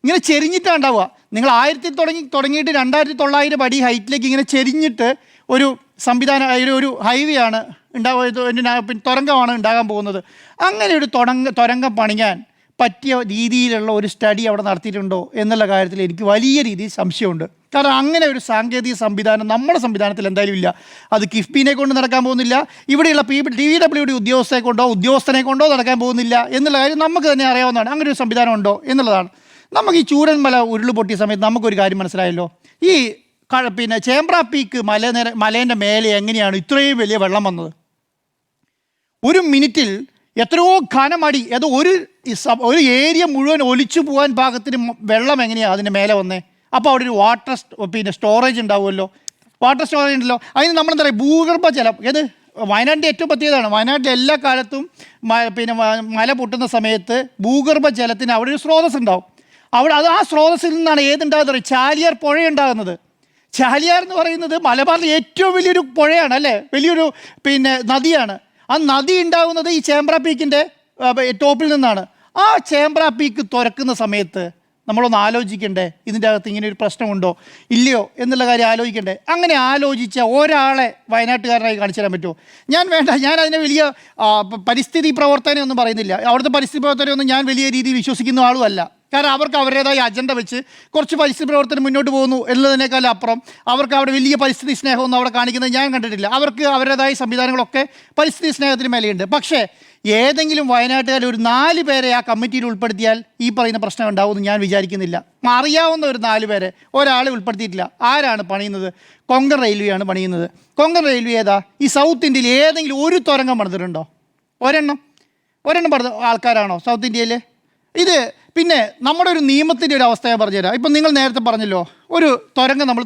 ഇങ്ങനെ ചെരിഞ്ഞിട്ടാണ് ഉണ്ടാവുക. നിങ്ങൾ 1000 തുടങ്ങിയിട്ട് 2900 അടി ഹൈറ്റിലേക്ക് ഇങ്ങനെ ചെരിഞ്ഞിട്ട് ഒരു സംവിധാനം, ഒരു ഹൈവേ ആണ് തുരങ്കമാണ് ഉണ്ടാകാൻ പോകുന്നത്. അങ്ങനെ ഒരു തുരങ്കം പണിയാൻ പറ്റിയ രീതിയിലുള്ള ഒരു സ്റ്റഡി അവിടെ നടത്തിയിട്ടുണ്ടോ എന്നുള്ള കാര്യത്തിൽ എനിക്ക് വലിയ രീതിയിൽ സംശയമുണ്ട്. കാരണം അങ്ങനെ ഒരു സാങ്കേതിക സംവിധാനം നമ്മുടെ സംവിധാനത്തിൽ എന്തായാലും ഇല്ല. അത് കിഫ്ബിനെ കൊണ്ട് നടക്കാൻ പോകുന്നില്ല. ഇവിടെയുള്ള DWD ഉദ്യോഗസ്ഥനെ കൊണ്ടോ നടക്കാൻ പോകുന്നില്ല എന്നുള്ള കാര്യം നമുക്ക് തന്നെ അറിയാവുന്നതാണ്. അങ്ങനെ ഒരു സംവിധാനം ഉണ്ടോ എന്നുള്ളതാണ്. നമുക്ക് ഈ ചൂരന്മല ഉരുള് പൊട്ടിയ സമയത്ത് നമുക്കൊരു കാര്യം മനസ്സിലായല്ലോ. ഈ ചേമ്പ്ര പീക്ക് മലേൻ്റെ മേലെ എങ്ങനെയാണ് ഇത്രയും വലിയ വെള്ളം വന്നത്? ഒരു മിനിറ്റിൽ എത്രയോ ഘനമടി, അത് ഒരു ഏരിയ മുഴുവൻ ഒലിച്ചു പോകാൻ പാകത്തിന് വെള്ളം എങ്ങനെയാണ് അതിൻ്റെ മേലെ വന്നേ? അപ്പോൾ അവിടെ ഒരു വാട്ടർ സ്റ്റോറേജ് ഉണ്ടാവുമല്ലോ. വാട്ടർ സ്റ്റോറേജ് ഉണ്ടല്ലോ. അതിന് നമ്മളെന്താ പറയുക, ഭൂഗർഭജലം. വയനാടിൻ്റെ ഏറ്റവും പ്രത്യേകതയാണ്. വയനാട്ടിൽ എല്ലാ കാലത്തും മല പൊട്ടുന്ന സമയത്ത് ഭൂഗർഭജലത്തിന് അവിടെ ഒരു സ്രോതസ് ഉണ്ടാവും. ആ സ്രോതസ്സിൽ നിന്നാണ് ഏതുണ്ടാകുന്നത്? ചാലിയാർ പുഴയുണ്ടാകുന്നത്. ചാലിയാർ എന്ന് പറയുന്നത് മലബാറിലെ ഏറ്റവും വലിയൊരു പുഴയാണ് അല്ലേ, വലിയൊരു നദിയാണ്. ആ നദി ഉണ്ടാകുന്നത് ഈ ചേമ്പ്ര പീക്കിൻ്റെ ടോപ്പിൽ നിന്നാണ്. ആ ചേമ്പ്ര പീക്ക് തുറക്കുന്ന സമയത്ത് നമ്മളൊന്ന് ആലോചിക്കണ്ടേ, ഇതിൻ്റെ അകത്ത് ഇങ്ങനെ ഒരു പ്രശ്നമുണ്ടോ ഇല്ലയോ എന്നുള്ള കാര്യം ആലോചിക്കണ്ടേ? അങ്ങനെ ആലോചിച്ച ഒരാളെ വയനാട്ടുകാരനായി കാണിച്ചു തരാൻ പറ്റുമോ? ഞാൻ അതിനെ വലിയ പരിസ്ഥിതി പ്രവർത്തനം ഒന്നും പറയുന്നില്ല. അവിടുത്തെ പരിസ്ഥിതി പ്രവർത്തനമൊന്നും ഞാൻ വലിയ രീതിയിൽ വിശ്വസിക്കുന്ന ആളുമല്ല. കാരണം അവർക്ക് അവരുടേതായ അജണ്ട വെച്ച് കുറച്ച് പരിസ്ഥിതി പ്രവർത്തനം മുന്നോട്ട് പോകുന്നു എന്നതിനേക്കാളും അപ്പുറം അവർക്ക് അവിടെ വലിയ പരിസ്ഥിതി സ്നേഹമൊന്നും അവിടെ കാണിക്കുന്നത് ഞാൻ കണ്ടിട്ടില്ല. അവർക്ക് അവരുടേതായ സംവിധാനങ്ങളൊക്കെ പരിസ്ഥിതി സ്നേഹത്തിന് മേലെയുണ്ട്. പക്ഷേ ഏതെങ്കിലും വയനാട്ടുകാർ ഒരു 4 പേരെ ആ കമ്മിറ്റിയിൽ ഉൾപ്പെടുത്തിയാൽ ഈ പറയുന്ന പ്രശ്നം ഉണ്ടാവുമെന്ന് ഞാൻ വിചാരിക്കുന്നില്ല. അറിയാവുന്ന ഒരു 4 പേരെ ഒരാളെ ഉൾപ്പെടുത്തിയിട്ടില്ല. ആരാണ് പണിയുന്നത്? കൊങ്കൺ റെയിൽവേയാണ് പണിയുന്നത്. കൊങ്കൺ റെയിൽവേ ഏതാ? ഈ സൗത്ത് ഇന്ത്യയിൽ ഏതെങ്കിലും ഒരു തുരങ്കം പണിതിട്ടുണ്ടോ? ഒരെണ്ണം പണിത ആൾക്കാരാണോ സൗത്ത് ഇന്ത്യയിൽ? ഇത് പിന്നെ നമ്മുടെ ഒരു നിയമത്തിൻ്റെ ഒരു അവസ്ഥ ഞാൻ പറഞ്ഞുതരാം. ഇപ്പം നിങ്ങൾ നേരത്തെ പറഞ്ഞല്ലോ, ഒരു തുരങ്കം നമ്മൾ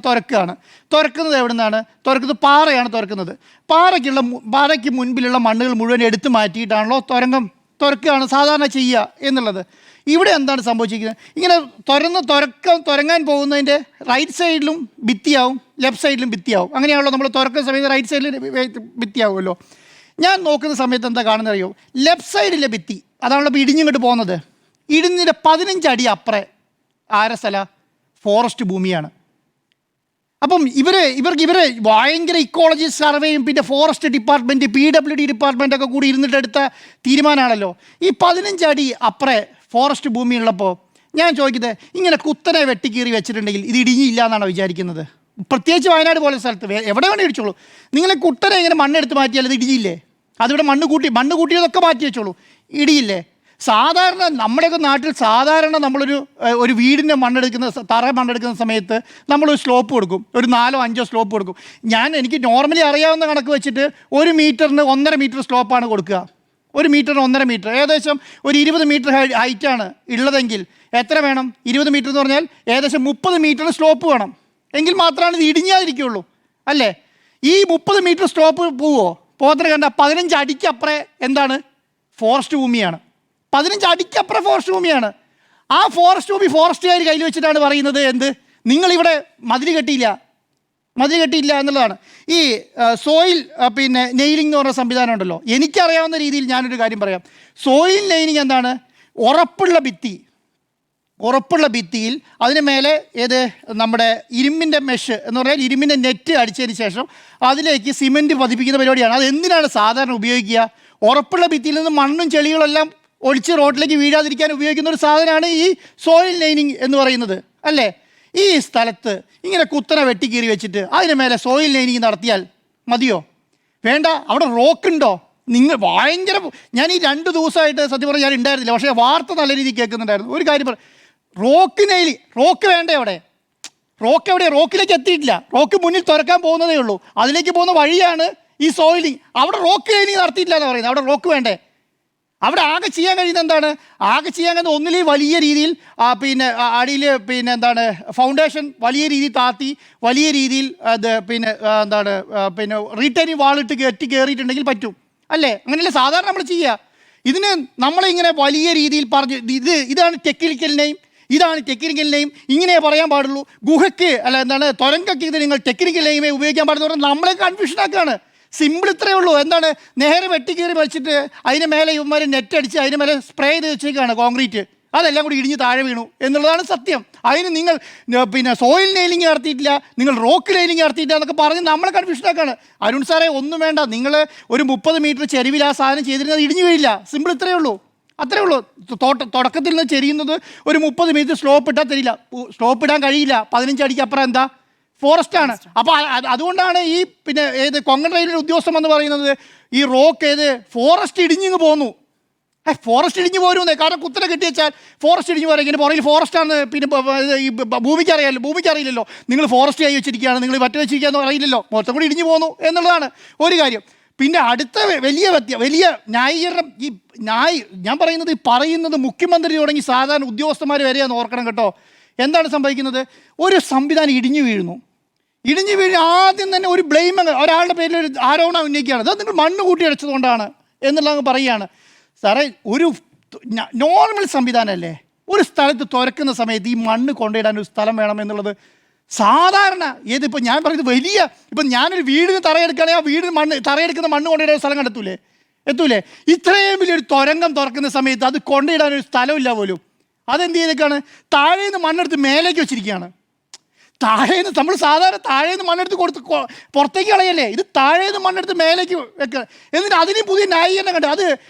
തുറക്കുന്നത് എവിടെ നിന്നാണ് തുറക്കുന്നത്? പാറയാണ് തുറക്കുന്നത്. പാറയ്ക്ക് മുൻപിലുള്ള മണ്ണുകൾ മുഴുവൻ എടുത്തു മാറ്റിയിട്ടാണല്ലോ തുറക്കുകയാണ് സാധാരണ ചെയ്യുക എന്നുള്ളത്. ഇവിടെ എന്താണ് സംഭവിച്ചിരിക്കുന്നത്? ഇങ്ങനെ തുറങ്ങാൻ പോകുന്നതിൻ്റെ റൈറ്റ് സൈഡിലും ഭിത്തിയാവും, ലെഫ്റ്റ് സൈഡിലും ഭിത്തിയാവും. അങ്ങനെയാണല്ലോ നമ്മൾ തുറക്കുന്ന സമയത്ത് റൈറ്റ് സൈഡിൽ ഭിത്തിയാവുമല്ലോ. ഞാൻ നോക്കുന്ന സമയത്ത് എന്താ കാണുന്നത് അറിയോ? ലെഫ്റ്റ് സൈഡിലെ ഭിത്തി അതാണല്ലോ ഇപ്പോൾ ഇടിഞ്ഞിങ്ങോട്ട് പോകുന്നത്. ഇടിഞ്ഞിൻ്റെ 15 അടി അപ്പുറം ആരെ സ്ഥല ഫോറസ്റ്റ് ഭൂമിയാണ്. അപ്പം ഇവര് ഭയങ്കര ഇക്കോളജി സർവേയും പിന്നെ ഫോറസ്റ്റ് ഡിപ്പാർട്ട്മെൻറ്റ് PWD ഡിപ്പാർട്ട്മെൻ്റ് ഒക്കെ കൂടി ഇരുന്നിട്ട് എടുത്ത തീരുമാനമാണല്ലോ. ഈ 15 അടി അപ്പുറേ ഫോറസ്റ്റ് ഭൂമി ഉള്ളപ്പോൾ ഞാൻ ചോദിക്കുന്നത്, ഇങ്ങനെ കുത്തനെ വെട്ടിക്കീറി വെച്ചിട്ടുണ്ടെങ്കിൽ ഇത് ഇടിഞ്ഞില്ല എന്നാണോ വിചാരിക്കുന്നത്? പ്രത്യേകിച്ച് വയനാട് പോലെ സ്ഥലത്ത് എവിടെ വേണേൽ ഇടിച്ചോളൂ. നിങ്ങളെ കുത്തനെ ഇങ്ങനെ മണ്ണെടുത്ത് മാറ്റിയാൽ ഇത് ഇടിയില്ലേ? അതിവിടെ മണ്ണ് കൂട്ടിയതൊക്കെ മാറ്റി വെച്ചോളൂ, ഇടിയില്ലേ? സാധാരണ നമ്മുടെയൊക്കെ നാട്ടിൽ സാധാരണ നമ്മളൊരു വീടിൻ്റെ തറ മണ്ണെടുക്കുന്ന സമയത്ത് നമ്മളൊരു സ്ലോപ്പ് കൊടുക്കും, ഒരു 4 or 5 സ്ലോപ്പ് കൊടുക്കും. എനിക്ക് നോർമലി അറിയാവുന്ന കണക്ക് വെച്ചിട്ട് 1 മീറ്ററിന് 1.5 മീറ്റർ സ്ലോപ്പാണ് കൊടുക്കുക. 1 മീറ്ററിന് 1.5 മീറ്റർ, ഏകദേശം ഒരു 20 മീറ്റർ ഹൈറ്റാണ് ഉള്ളതെങ്കിൽ എത്ര വേണം? 20 മീറ്റർ എന്ന് പറഞ്ഞാൽ ഏകദേശം 30 മീറ്റർ സ്ലോപ്പ് വേണം. എങ്കിൽ മാത്രമാണ് ഇത് ഇടിഞ്ഞാതിരിക്കുള്ളൂ, അല്ലേ? ഈ 30 മീറ്റർ സ്ലോപ്പ് പോകത്തിന് കണ്ട 15 അടിക്കപ്പുറേ എന്താണ്? ഫോറസ്റ്റ് ഭൂമിയാണ്. 15 അടിക്കപ്പുറം ഫോറസ്റ്റ് ഭൂമിയാണ്. ആ ഫോറസ്റ്റ് ഭൂമി ഫോറസ്റ്റുകാർ കയ്യിൽ വെച്ചിട്ടാണ് പറയുന്നത് എന്ത്? നിങ്ങളിവിടെ മതിൽ കെട്ടിയില്ല എന്നുള്ളതാണ്. ഈ സോയിൽ നെയിലിംഗ് എന്ന് പറഞ്ഞ സംവിധാനം ഉണ്ടല്ലോ. എനിക്കറിയാവുന്ന രീതിയിൽ ഞാനൊരു കാര്യം പറയാം. സോയിൽ നെയിലിംഗ് എന്താണ്? ഉറപ്പുള്ള ഭിത്തിയിൽ അതിന് മേലെ നമ്മുടെ ഇരുമ്പിൻ്റെ മെഷ് എന്ന് പറഞ്ഞാൽ ഇരുമ്പിൻ്റെ നെറ്റ് അടിച്ചതിന് ശേഷം അതിലേക്ക് സിമെൻറ്റ് പതിപ്പിക്കുന്ന പരിപാടിയാണ്. അത് എന്തിനാണ് സാധാരണ ഉപയോഗിക്കുക? ഉറപ്പുള്ള ഭിത്തിയിൽ നിന്ന് മണ്ണും ചെളികളെല്ലാം ഒളിച്ച് റോഡിലേക്ക് വീഴാതിരിക്കാൻ ഉപയോഗിക്കുന്ന ഒരു സാധനമാണ് ഈ സോയിൽ ലൈനിങ് എന്ന് പറയുന്നത്, അല്ലേ? ഈ സ്ഥലത്ത് ഇങ്ങനെ കുത്തനെ വെട്ടിക്കീറി വെച്ചിട്ട് അതിന് മേലെ സോയിൽ ലൈനിങ് നടത്തിയാൽ മതിയോ? വേണ്ട. അവിടെ റോക്കുണ്ടോ? ഞാൻ ഈ 2 ദിവസമായിട്ട് സത്യം പറഞ്ഞാൽ ഞാൻ ഉണ്ടായിരുന്നില്ല, പക്ഷേ വാർത്ത നല്ല രീതിയിൽ കേൾക്കുന്നുണ്ടായിരുന്നു. ഒരു കാര്യം റോക്ക് വേണ്ടേ അവിടെ? റോക്ക് എവിടെ? റോക്കിലേക്ക് എത്തിയിട്ടില്ല. റോക്ക് മുന്നിൽ തുറക്കാൻ പോകുന്നതേ ഉള്ളൂ. അതിലേക്ക് പോകുന്ന വഴിയാണ് ഈ സോയിലിങ്. അവിടെ റോക്ക് ലൈനിങ് നടത്തിയിട്ടില്ല എന്ന് പറയുന്നത്. അവിടെ റോക്ക് വേണ്ടേ? അവിടെ ആകെ ചെയ്യാൻ കഴിയുന്നത് എന്താണ്? ഒന്നിലും വലിയ രീതിയിൽ അടിയിൽ ഫൗണ്ടേഷൻ വലിയ രീതിയിൽ താത്തി വലിയ രീതിയിൽ റീറ്റെയിനിങ് വാളിട്ട് കയറിയിട്ടുണ്ടെങ്കിൽ പറ്റും, അല്ലേ? അങ്ങനെയല്ലേ സാധാരണ നമ്മൾ ചെയ്യുക. ഇതിന് നമ്മളിങ്ങനെ വലിയ രീതിയിൽ പറഞ്ഞു ഇതാണ് ടെക്നിക്കൽ നെയിം, ഇങ്ങനെ പറയാൻ പാടുള്ളൂ. ഗുഹയ്ക്ക് തുരങ്കയ്ക്ക് ഇത് നിങ്ങൾ ടെക്നിക്കൽ നെയിമേ ഉപയോഗിക്കാൻ പാടുന്ന പറഞ്ഞാൽ നമ്മളെ കൺഫ്യൂഷനാക്കുകയാണ്. സിമ്പിൾ ഇത്രയേ ഉള്ളൂ. നേരെ വെട്ടിക്കീറി വെച്ചിട്ട് അതിന് മേലെ ഇവന്മാർ നെറ്റ് അടിച്ച് അതിന് മേലെ സ്പ്രേ ചെയ്ത് വെച്ചേക്കാണ് കോൺക്രീറ്റ്. അതെല്ലാം കൂടി ഇടിഞ്ഞ് താഴെ വീണു എന്നുള്ളതാണ് സത്യം. അതിന് നിങ്ങൾ സോയിൽ നെയിലിംഗ് നടത്തിയിട്ടില്ല, നിങ്ങൾ റോക്ക് നെയിലിംഗ് നടത്തിയിട്ടില്ല എന്നൊക്കെ പറഞ്ഞ് നമ്മളെ കൺഫ്യൂഷനാക്കാണ്. അരുൺ സാറേ, ഒന്നും വേണ്ട. നിങ്ങൾ ഒരു 30 മീറ്റർ ചെരുവിൽ ആ സാധനം ചെയ്തിരുന്നത് ഇടിഞ്ഞു വീഴില്ല. സിമ്പിൾ ഇത്രയേ ഉള്ളൂ, അത്രേ ഉള്ളൂ. തുടക്കത്തിൽ നിന്ന് ചെരിയുന്നത് ഒരു 30 മീറ്റർ സ്ലോപ്പ് ഇട്ടാൽ തരില്ല, സ്ലോപ്പ് ഇടാൻ കഴിയില്ല. 15 അടിക്ക് അപ്പുറം എന്താ? ഫോറസ്റ്റാണ്. അപ്പോൾ അതുകൊണ്ടാണ് ഈ കൊങ്കൺ റെയിൽവേ ഉദ്യോഗസ്ഥൻ എന്ന് പറയുന്നത് ഈ റോക്ക് ഫോറസ്റ്റ് ഇടിഞ്ഞിങ്ങ് പോന്നു. ഫോറസ്റ്റ് ഇടിഞ്ഞു പോരുന്നേ. കാരണം കുത്തനെ കെട്ടി വെച്ചാൽ ഫോറസ്റ്റ് ഇടിഞ്ഞു പോരാ. ഇങ്ങനെ പുറകിൽ ഫോറസ്റ്റാണ്. ഈ ഭൂമിക്കറിയില്ലല്ലോ. നിങ്ങൾ ഫോറസ്റ്റ് കൈ വെച്ചിരിക്കുകയാണ്, നിങ്ങൾ വറ്റ വെച്ചിരിക്കുകയെന്ന് അറിയില്ലല്ലോ. മൊത്തം കൂടി ഇടിഞ്ഞു പോന്നു എന്നുള്ളതാണ് ഒരു കാര്യം. പിന്നെ അടുത്ത വലിയ ന്യായീകരണം ഞാൻ പറയുന്നത് മുഖ്യമന്ത്രി തുടങ്ങി സാധാരണ ഉദ്യോഗസ്ഥന്മാർ വരെയാന്ന് ഓർക്കണം കേട്ടോ. എന്താണ് സംഭവിക്കുന്നത്? ഒരു സംവിധാനം ഇടിഞ്ഞു വീഴുന്നു. ആദ്യം തന്നെ ഒരു ബ്ലെയിം ഒരാളുടെ പേരിൽ ഒരു ആരോപണം ഉന്നയിക്കുകയാണ്. അത് നിങ്ങൾ മണ്ണ് കൂട്ടി അടച്ചതുകൊണ്ടാണ് എന്നുള്ളത് പറയുകയാണ്. സാറേ, ഒരു നോർമൽ സംവിധാനമല്ലേ? ഒരു സ്ഥലത്ത് തുറക്കുന്ന സമയത്ത് ഈ മണ്ണ് കൊണ്ടിടാൻ ഒരു സ്ഥലം വേണം എന്നുള്ളത് സാധാരണ ഇപ്പം ഞാൻ പറയുന്നത് ഇപ്പം ഞാനൊരു വീടിന് തറയെടുക്കുകയാണെങ്കിൽ ആ വീടിന് തറയെടുക്കുന്ന മണ്ണ് കൊണ്ടിടാൻ ഒരു സ്ഥലം എത്തൂലേ? ഇത്രയും വലിയൊരു തുരങ്കം തുറക്കുന്ന സമയത്ത് അത് കൊണ്ടിടാനൊരു സ്ഥലമില്ല പോലും. അതെന്ത് ചെയ്തേക്കാണ്? താഴേന്ന് മണ്ണെടുത്ത് മേലേക്ക് വെച്ചിരിക്കുകയാണ്. നമ്മൾ സാധാരണ താഴേന്ന് മണ്ണെടുത്ത് പുറത്തേക്ക് കളയല്ലേ? ഇത് താഴേന്ന് മണ്ണെടുത്ത് മേലേക്ക് വെക്കുക. എന്നിട്ട് അതിന് പുതിയ ന്യായീകരണം കണ്ട് അത്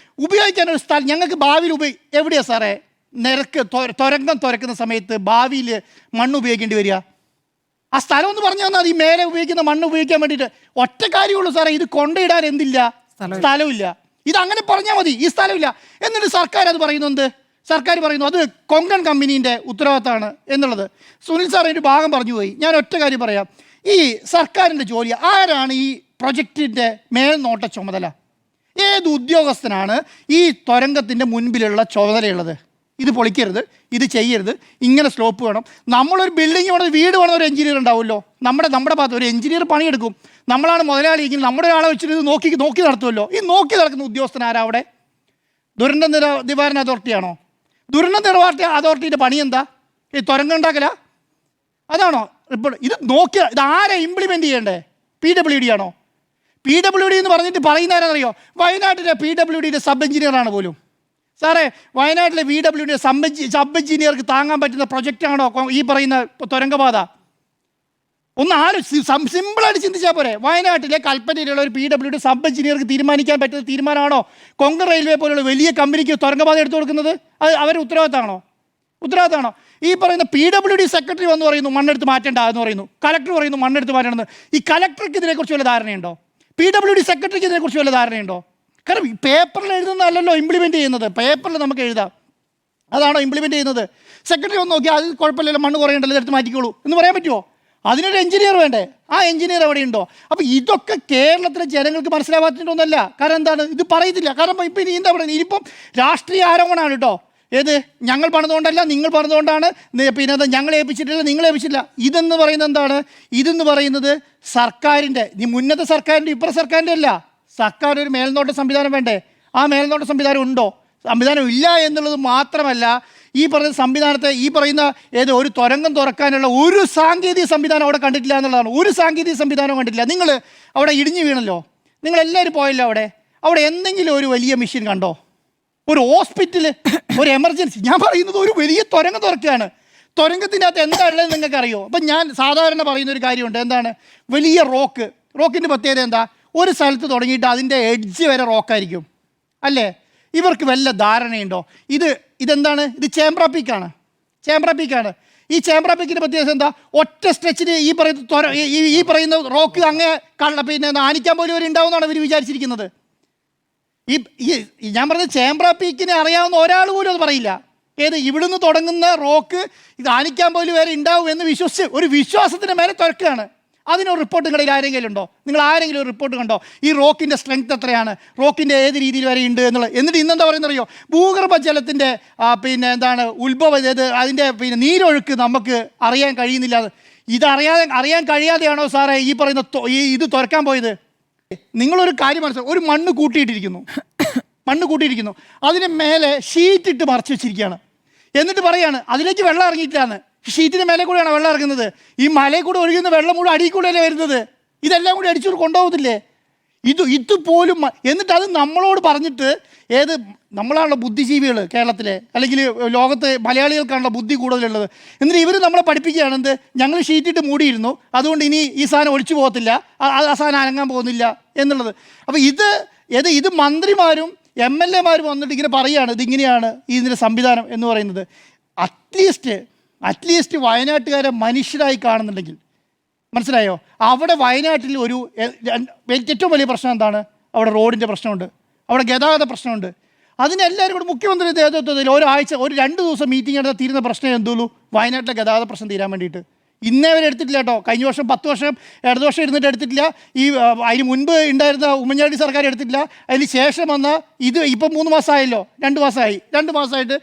ഉപയോഗിക്കാനൊരു സ്ഥലം ഞങ്ങൾക്ക് ഭാവിയിൽ എവിടെയാണ് സാറേ തുരങ്കം തുറക്കുന്ന സമയത്ത് ഭാവിയിൽ മണ്ണ് ഉപയോഗിക്കേണ്ടി വരിക? ആ സ്ഥലം ഒന്ന് പറഞ്ഞു തന്നാൽ ഈ മേലെ ഉപയോഗിക്കുന്ന മണ്ണ് ഉപയോഗിക്കാൻ വേണ്ടിയിട്ട്. ഒറ്റ കാര്യമുള്ളൂ സാറേ, ഇത് കൊണ്ടിടാൻ എന്തില്ല? സ്ഥലമില്ല. ഇതങ്ങനെ പറഞ്ഞാൽ മതി, ഈ സ്ഥലമില്ല. എന്നിട്ട് സർക്കാർ പറയുന്നു അത് കൊങ്കൺ കമ്പനീൻ്റെ ഉത്തരവാദിത്തമാണ് എന്നുള്ളത്. സുനിൽ സാർ ഒരു ഭാഗം പറഞ്ഞു പോയി. ഞാൻ ഒറ്റ കാര്യം പറയാം. ഈ സർക്കാരിൻ്റെ ജോലി ആരാണ് ഈ പ്രൊജക്റ്റിൻ്റെ മേൽനോട്ട ചുമതല? ഏത് ഉദ്യോഗസ്ഥനാണ് ഈ തുരങ്കത്തിൻ്റെ മുൻപിലുള്ള ചുമതലയുള്ളത്? ഇത് പൊളിക്കരുത്, ഇത് ചെയ്യരുത്, ഇങ്ങനെ സ്ലോപ്പ് വേണം. നമ്മളൊരു ബിൽഡിംഗ് വേണം, വീട് വേണം, ഒരു എഞ്ചിനീയർ ഉണ്ടാവുമല്ലോ. നമ്മുടെ ഭാഗത്ത് ഒരു എഞ്ചിനീയർ പണിയെടുക്കും. നമ്മളാണ് മുതലാളിയെങ്കിൽ നമ്മുടെ ഒരാളെ വെച്ചിട്ട് ഇത് നോക്കി നടത്തുമല്ലോ. ഈ നോക്കി നടക്കുന്ന ഉദ്യോഗസ്ഥൻ ആരാ അവിടെ? ദുരന്ത നിവാരണ അതോറിറ്റിയാണോ? ദുരന്ത നിവാരണ അതോറിറ്റിയുടെ പണി എന്താ? ഈ തുരങ്കം ഉണ്ടാക്കല? അതാണോ? ഇപ്പോൾ ഇത് ആരെ ഇംപ്ലിമെൻ്റ് ചെയ്യണ്ടേ? PWD ആണോ? PWD എന്ന് പറഞ്ഞിട്ട് പറയുന്ന ആരാണെന്നറിയോ? വയനാട്ടിലെ PWDയുടെ സബ് എഞ്ചിനീയറാണ് പോലും. സാറേ വയനാട്ടിലെ VWD സബ് എഞ്ചിനീയർക്ക് താങ്ങാൻ പറ്റുന്ന പ്രൊജക്റ്റാണോ ഈ പറയുന്ന തുരങ്കപാത? ഒന്ന് സിമ്പിളായിട്ട് ചിന്തിച്ചാൽ പോരെ. വയനാട്ടിലെ കൽപ്പറ്റയിലുള്ള ഒരു PWD സബ് എഞ്ചിനീയർക്ക് തീരുമാനിക്കാൻ പറ്റുന്ന തീരുമാനമാണോ കൊങ്കൺ റെയിൽവേ പോലുള്ള വലിയ കമ്പനിക്ക് തുരങ്കപാത എടുത്തു കൊടുക്കുന്നത്? അത് അവരുടെ ഉത്തരവാദിത്തമാണോ? ഈ പറയുന്ന PWD സെക്രട്ടറി വന്ന് പറയുന്നു മണ്ണെടുത്ത് മാറ്റേണ്ട എന്ന് പറയുന്നു, കലക്ടർ പറയുന്നു മണ്ണെടുത്ത് മാറ്റണമെന്ന്. ഈ കലക്ടർക്ക് ഇതിനെക്കുറിച്ച് വല്ല ധാരണയുണ്ടോ? PWD സെക്രട്ടറിക്ക് ഇതിനെക്കുറിച്ച് വല്ല ധാരണയുണ്ടോ? കാരണം പേപ്പറിൽ എഴുതുന്നതല്ലല്ലോ ഇംപ്ലിമെൻറ്റ് ചെയ്യുന്നത്. പേപ്പറിൽ നമുക്ക് എഴുതാം, അതാണോ ഇംപ്ലിമെൻറ്റ് ചെയ്യുന്നത്? സെക്രട്ടറി ഒന്ന് നോക്കിയാൽ അത് കുഴപ്പമില്ലല്ലോ, മണ്ണ് കുറയണ്ടല്ലോ, എടുത്ത് മാറ്റിക്കോളൂ എന്ന് പറയാൻ പറ്റുമോ? അതിനൊരു എഞ്ചിനീയർ വേണ്ടേ? ആ എഞ്ചിനീയർ എവിടെ ഉണ്ടോ? അപ്പോൾ ഇതൊക്കെ കേരളത്തിലെ ജനങ്ങൾക്ക് മനസ്സിലാവാത്തിട്ടൊന്നുമല്ല. കാരണം എന്താണ് ഇത് പറയത്തില്ല. കാരണം ഇപ്പം ഇനി എന്താ പറയുന്നത്, ഇനിയിപ്പം രാഷ്ട്രീയ ആരോപണമാണ് കേട്ടോ. ഏത് ഞങ്ങൾ പറഞ്ഞതുകൊണ്ടല്ല, നിങ്ങൾ പറഞ്ഞതുകൊണ്ടാണ്, പിന്നെ അത് ഞങ്ങൾ ഏൽപ്പിച്ചിട്ടില്ല, നിങ്ങൾ ഏൽപ്പിച്ചില്ല. ഇതെന്ന് പറയുന്നത് എന്താണ്? ഇതെന്ന് പറയുന്നത് സർക്കാരിൻ്റെ, ഈ മുന്നത്തെ സർക്കാരിൻ്റെ ഇപ്പുറത്തെ സർക്കാരിൻ്റെ അല്ല. സർക്കാർ ഒരു മേൽനോട്ട സംവിധാനം വേണ്ടേ? ആ മേൽനോട്ട സംവിധാനം ഉണ്ടോ? സംവിധാനം ഇല്ല എന്നുള്ളത് മാത്രമല്ല, ഈ പറയുന്ന സംവിധാനത്തെ ഈ പറയുന്ന ഒരു തുരങ്കം തുറക്കാനുള്ള ഒരു സാങ്കേതിക സംവിധാനം അവിടെ കണ്ടിട്ടില്ല എന്നുള്ളതാണ്. ഒരു സാങ്കേതിക സംവിധാനവും കണ്ടിട്ടില്ല. നിങ്ങൾ അവിടെ ഇടിഞ്ഞു വീണല്ലോ, നിങ്ങളെല്ലാവരും പോയല്ലോ, അവിടെ എന്തെങ്കിലും ഒരു വലിയ മെഷീൻ കണ്ടോ? ഒരു ഹോസ്പിറ്റൽ, ഒരു എമർജൻസി, ഞാൻ പറയുന്നത് ഒരു വലിയ തുരങ്കം തുറക്കുകയാണ്. തുരങ്കത്തിൻ്റെ അകത്ത് എന്താ ഉള്ളത് നിങ്ങൾക്ക് അറിയോ? അപ്പം ഞാൻ സാധാരണ പറയുന്ന ഒരു കാര്യമുണ്ട്. എന്താണ്? വലിയ റോക്കിൻ്റെ പ്രത്യേകത എന്താ? ഒരു സ്ഥലത്ത് തുടങ്ങിയിട്ട് അതിൻ്റെ എഡ്ജ് വരെ റോക്കായിരിക്കും അല്ലേ? ഇവർക്ക് വല്ല ധാരണയുണ്ടോ? ഇതെന്താണ്? ഇത് ചേമ്പ്ര പീക്കാണ്. ഈ ചേമ്പ്ര പീക്കിൻ്റെ പ്രത്യേകത എന്താ? ഒറ്റ സ്ട്രെച്ചിന് ഈ പറയുന്ന റോക്ക് അങ്ങേ പിന്നെ ആനിക്കാൻ പോലും ഒരു ഉണ്ടാവുമെന്നാണ് ഇവർ വിചാരിച്ചിരിക്കുന്നത്. ഞാൻ പറഞ്ഞത് ചേമ്പ്ര പീക്കിനെ അറിയാവുന്ന ഒരാൾ പോലും അത് പറയില്ല. ഇവിടുന്ന് തുടങ്ങുന്ന റോക്ക് ഇത് ആനിക്കാൻ പോലും വരെ ഉണ്ടാവും എന്ന് വിശ്വസിച്ച് ഒരു വിശ്വാസത്തിന് മേലെ തുറക്കുകയാണ്. അതിനൊരു റിപ്പോർട്ട് നിങ്ങളിൽ ആരെങ്കിലും ഉണ്ടോ? നിങ്ങൾ ആരെങ്കിലും ഒരു റിപ്പോർട്ട് കണ്ടോ? ഈ റോക്കിൻ്റെ സ്ട്രെങ്ത് എത്രയാണ്, റോക്കിൻ്റെ ഏത് രീതിയിൽ വരെ ഉണ്ട് എന്നുള്ളത്. എന്നിട്ട് ഇന്നെന്താ പറയുന്നറിയോ? ഭൂഗർഭജലത്തിൻ്റെ പിന്നെ എന്താണ് അതിൻ്റെ പിന്നെ നീരൊഴുക്ക് നമുക്ക് അറിയാൻ കഴിയുന്നില്ല. അറിയാൻ കഴിയാതെയാണോ സാറേ ഈ പറയുന്ന ഇത് തുറക്കാൻ പോയത്? നിങ്ങളൊരു കാര്യം മനസ്സിലാക്കും. ഒരു മണ്ണ് കൂട്ടിയിരിക്കുന്നു, അതിന് മേലെ ഷീറ്റിട്ട് മറച്ചു വെച്ചിരിക്കുകയാണ്. എന്നിട്ട് പറയാണ് അതിലേക്ക് വെള്ളം ഇറങ്ങിയിട്ടില്ലാന്ന്. ഷീറ്റിന് മേലെ കൂടെയാണ് വെള്ളം ഇറങ്ങുന്നത്. ഈ മലയിൽ കൂടെ ഒഴുകുന്ന വെള്ളം കൂടെ അടിയിൽ കൂടെയല്ലേ വരുന്നത്. ഇതെല്ലാം കൂടി അടിച്ചു കൊണ്ടുപോകത്തില്ലേ? ഇതുപോലും എന്നിട്ട് അത് നമ്മളോട് പറഞ്ഞിട്ട് നമ്മളാണല്ലോ ബുദ്ധിജീവികൾ കേരളത്തിലെ, അല്ലെങ്കിൽ ലോകത്ത് മലയാളികൾക്കാണല്ലോ ബുദ്ധി കൂടുതലുള്ളത്. എന്നിട്ട് ഇവർ നമ്മളെ പഠിപ്പിക്കുകയാണ് ഞങ്ങൾ ഷീറ്റിട്ട് മൂടിയിരുന്നു, അതുകൊണ്ട് ഇനി ഈ സാധനം ഒഴിച്ചു പോകത്തില്ല, ആ സാധനം അനങ്ങാൻ പോകുന്നില്ല എന്നുള്ളത്. അപ്പോൾ ഇത് മന്ത്രിമാരും MLA മാരും വന്നിട്ട് ഇങ്ങനെ പറയുകയാണ് ഇതിങ്ങനെയാണ് ഇതിൻ്റെ സംവിധാനം എന്ന് പറയുന്നത്. അറ്റ്ലീസ്റ്റ് വയനാട്ടുകാരെ മനുഷ്യരായി കാണുന്നുണ്ടെങ്കിൽ മനസ്സിലായോ? അവിടെ വയനാട്ടിൽ ഏറ്റവും വലിയ പ്രശ്നം എന്താണ്? അവിടെ റോഡിൻ്റെ പ്രശ്നമുണ്ട്, അവിടെ ഗതാഗത പ്രശ്നമുണ്ട്. അതിനെല്ലാവരും കൂടെ മുഖ്യമന്ത്രി നേതൃത്വത്തിൽ ഒരു 2 ദിവസം മീറ്റിംഗ് എടുത്താൽ തീരുന്ന പ്രശ്നം എന്തുള്ളൂ? വയനാട്ടിലെ ഗതാഗത പ്രശ്നം തീരാൻ വേണ്ടിയിട്ട്. ഇന്നേ വരെ എടുത്തിട്ടില്ല കേട്ടോ. കഴിഞ്ഞ വർഷം 10 വർഷം ഇടതുവർഷം ഇരുന്നിട്ട് എടുത്തിട്ടില്ല. അതിന് മുൻപ് ഉണ്ടായിരുന്ന ഉമ്മൻചാണ്ടി സർക്കാർ എടുത്തിട്ടില്ല. അതിന് ശേഷം വന്ന ഇപ്പം 3 മാസമായല്ലോ, 2 മാസമായി. 2 മാസമായിട്ട്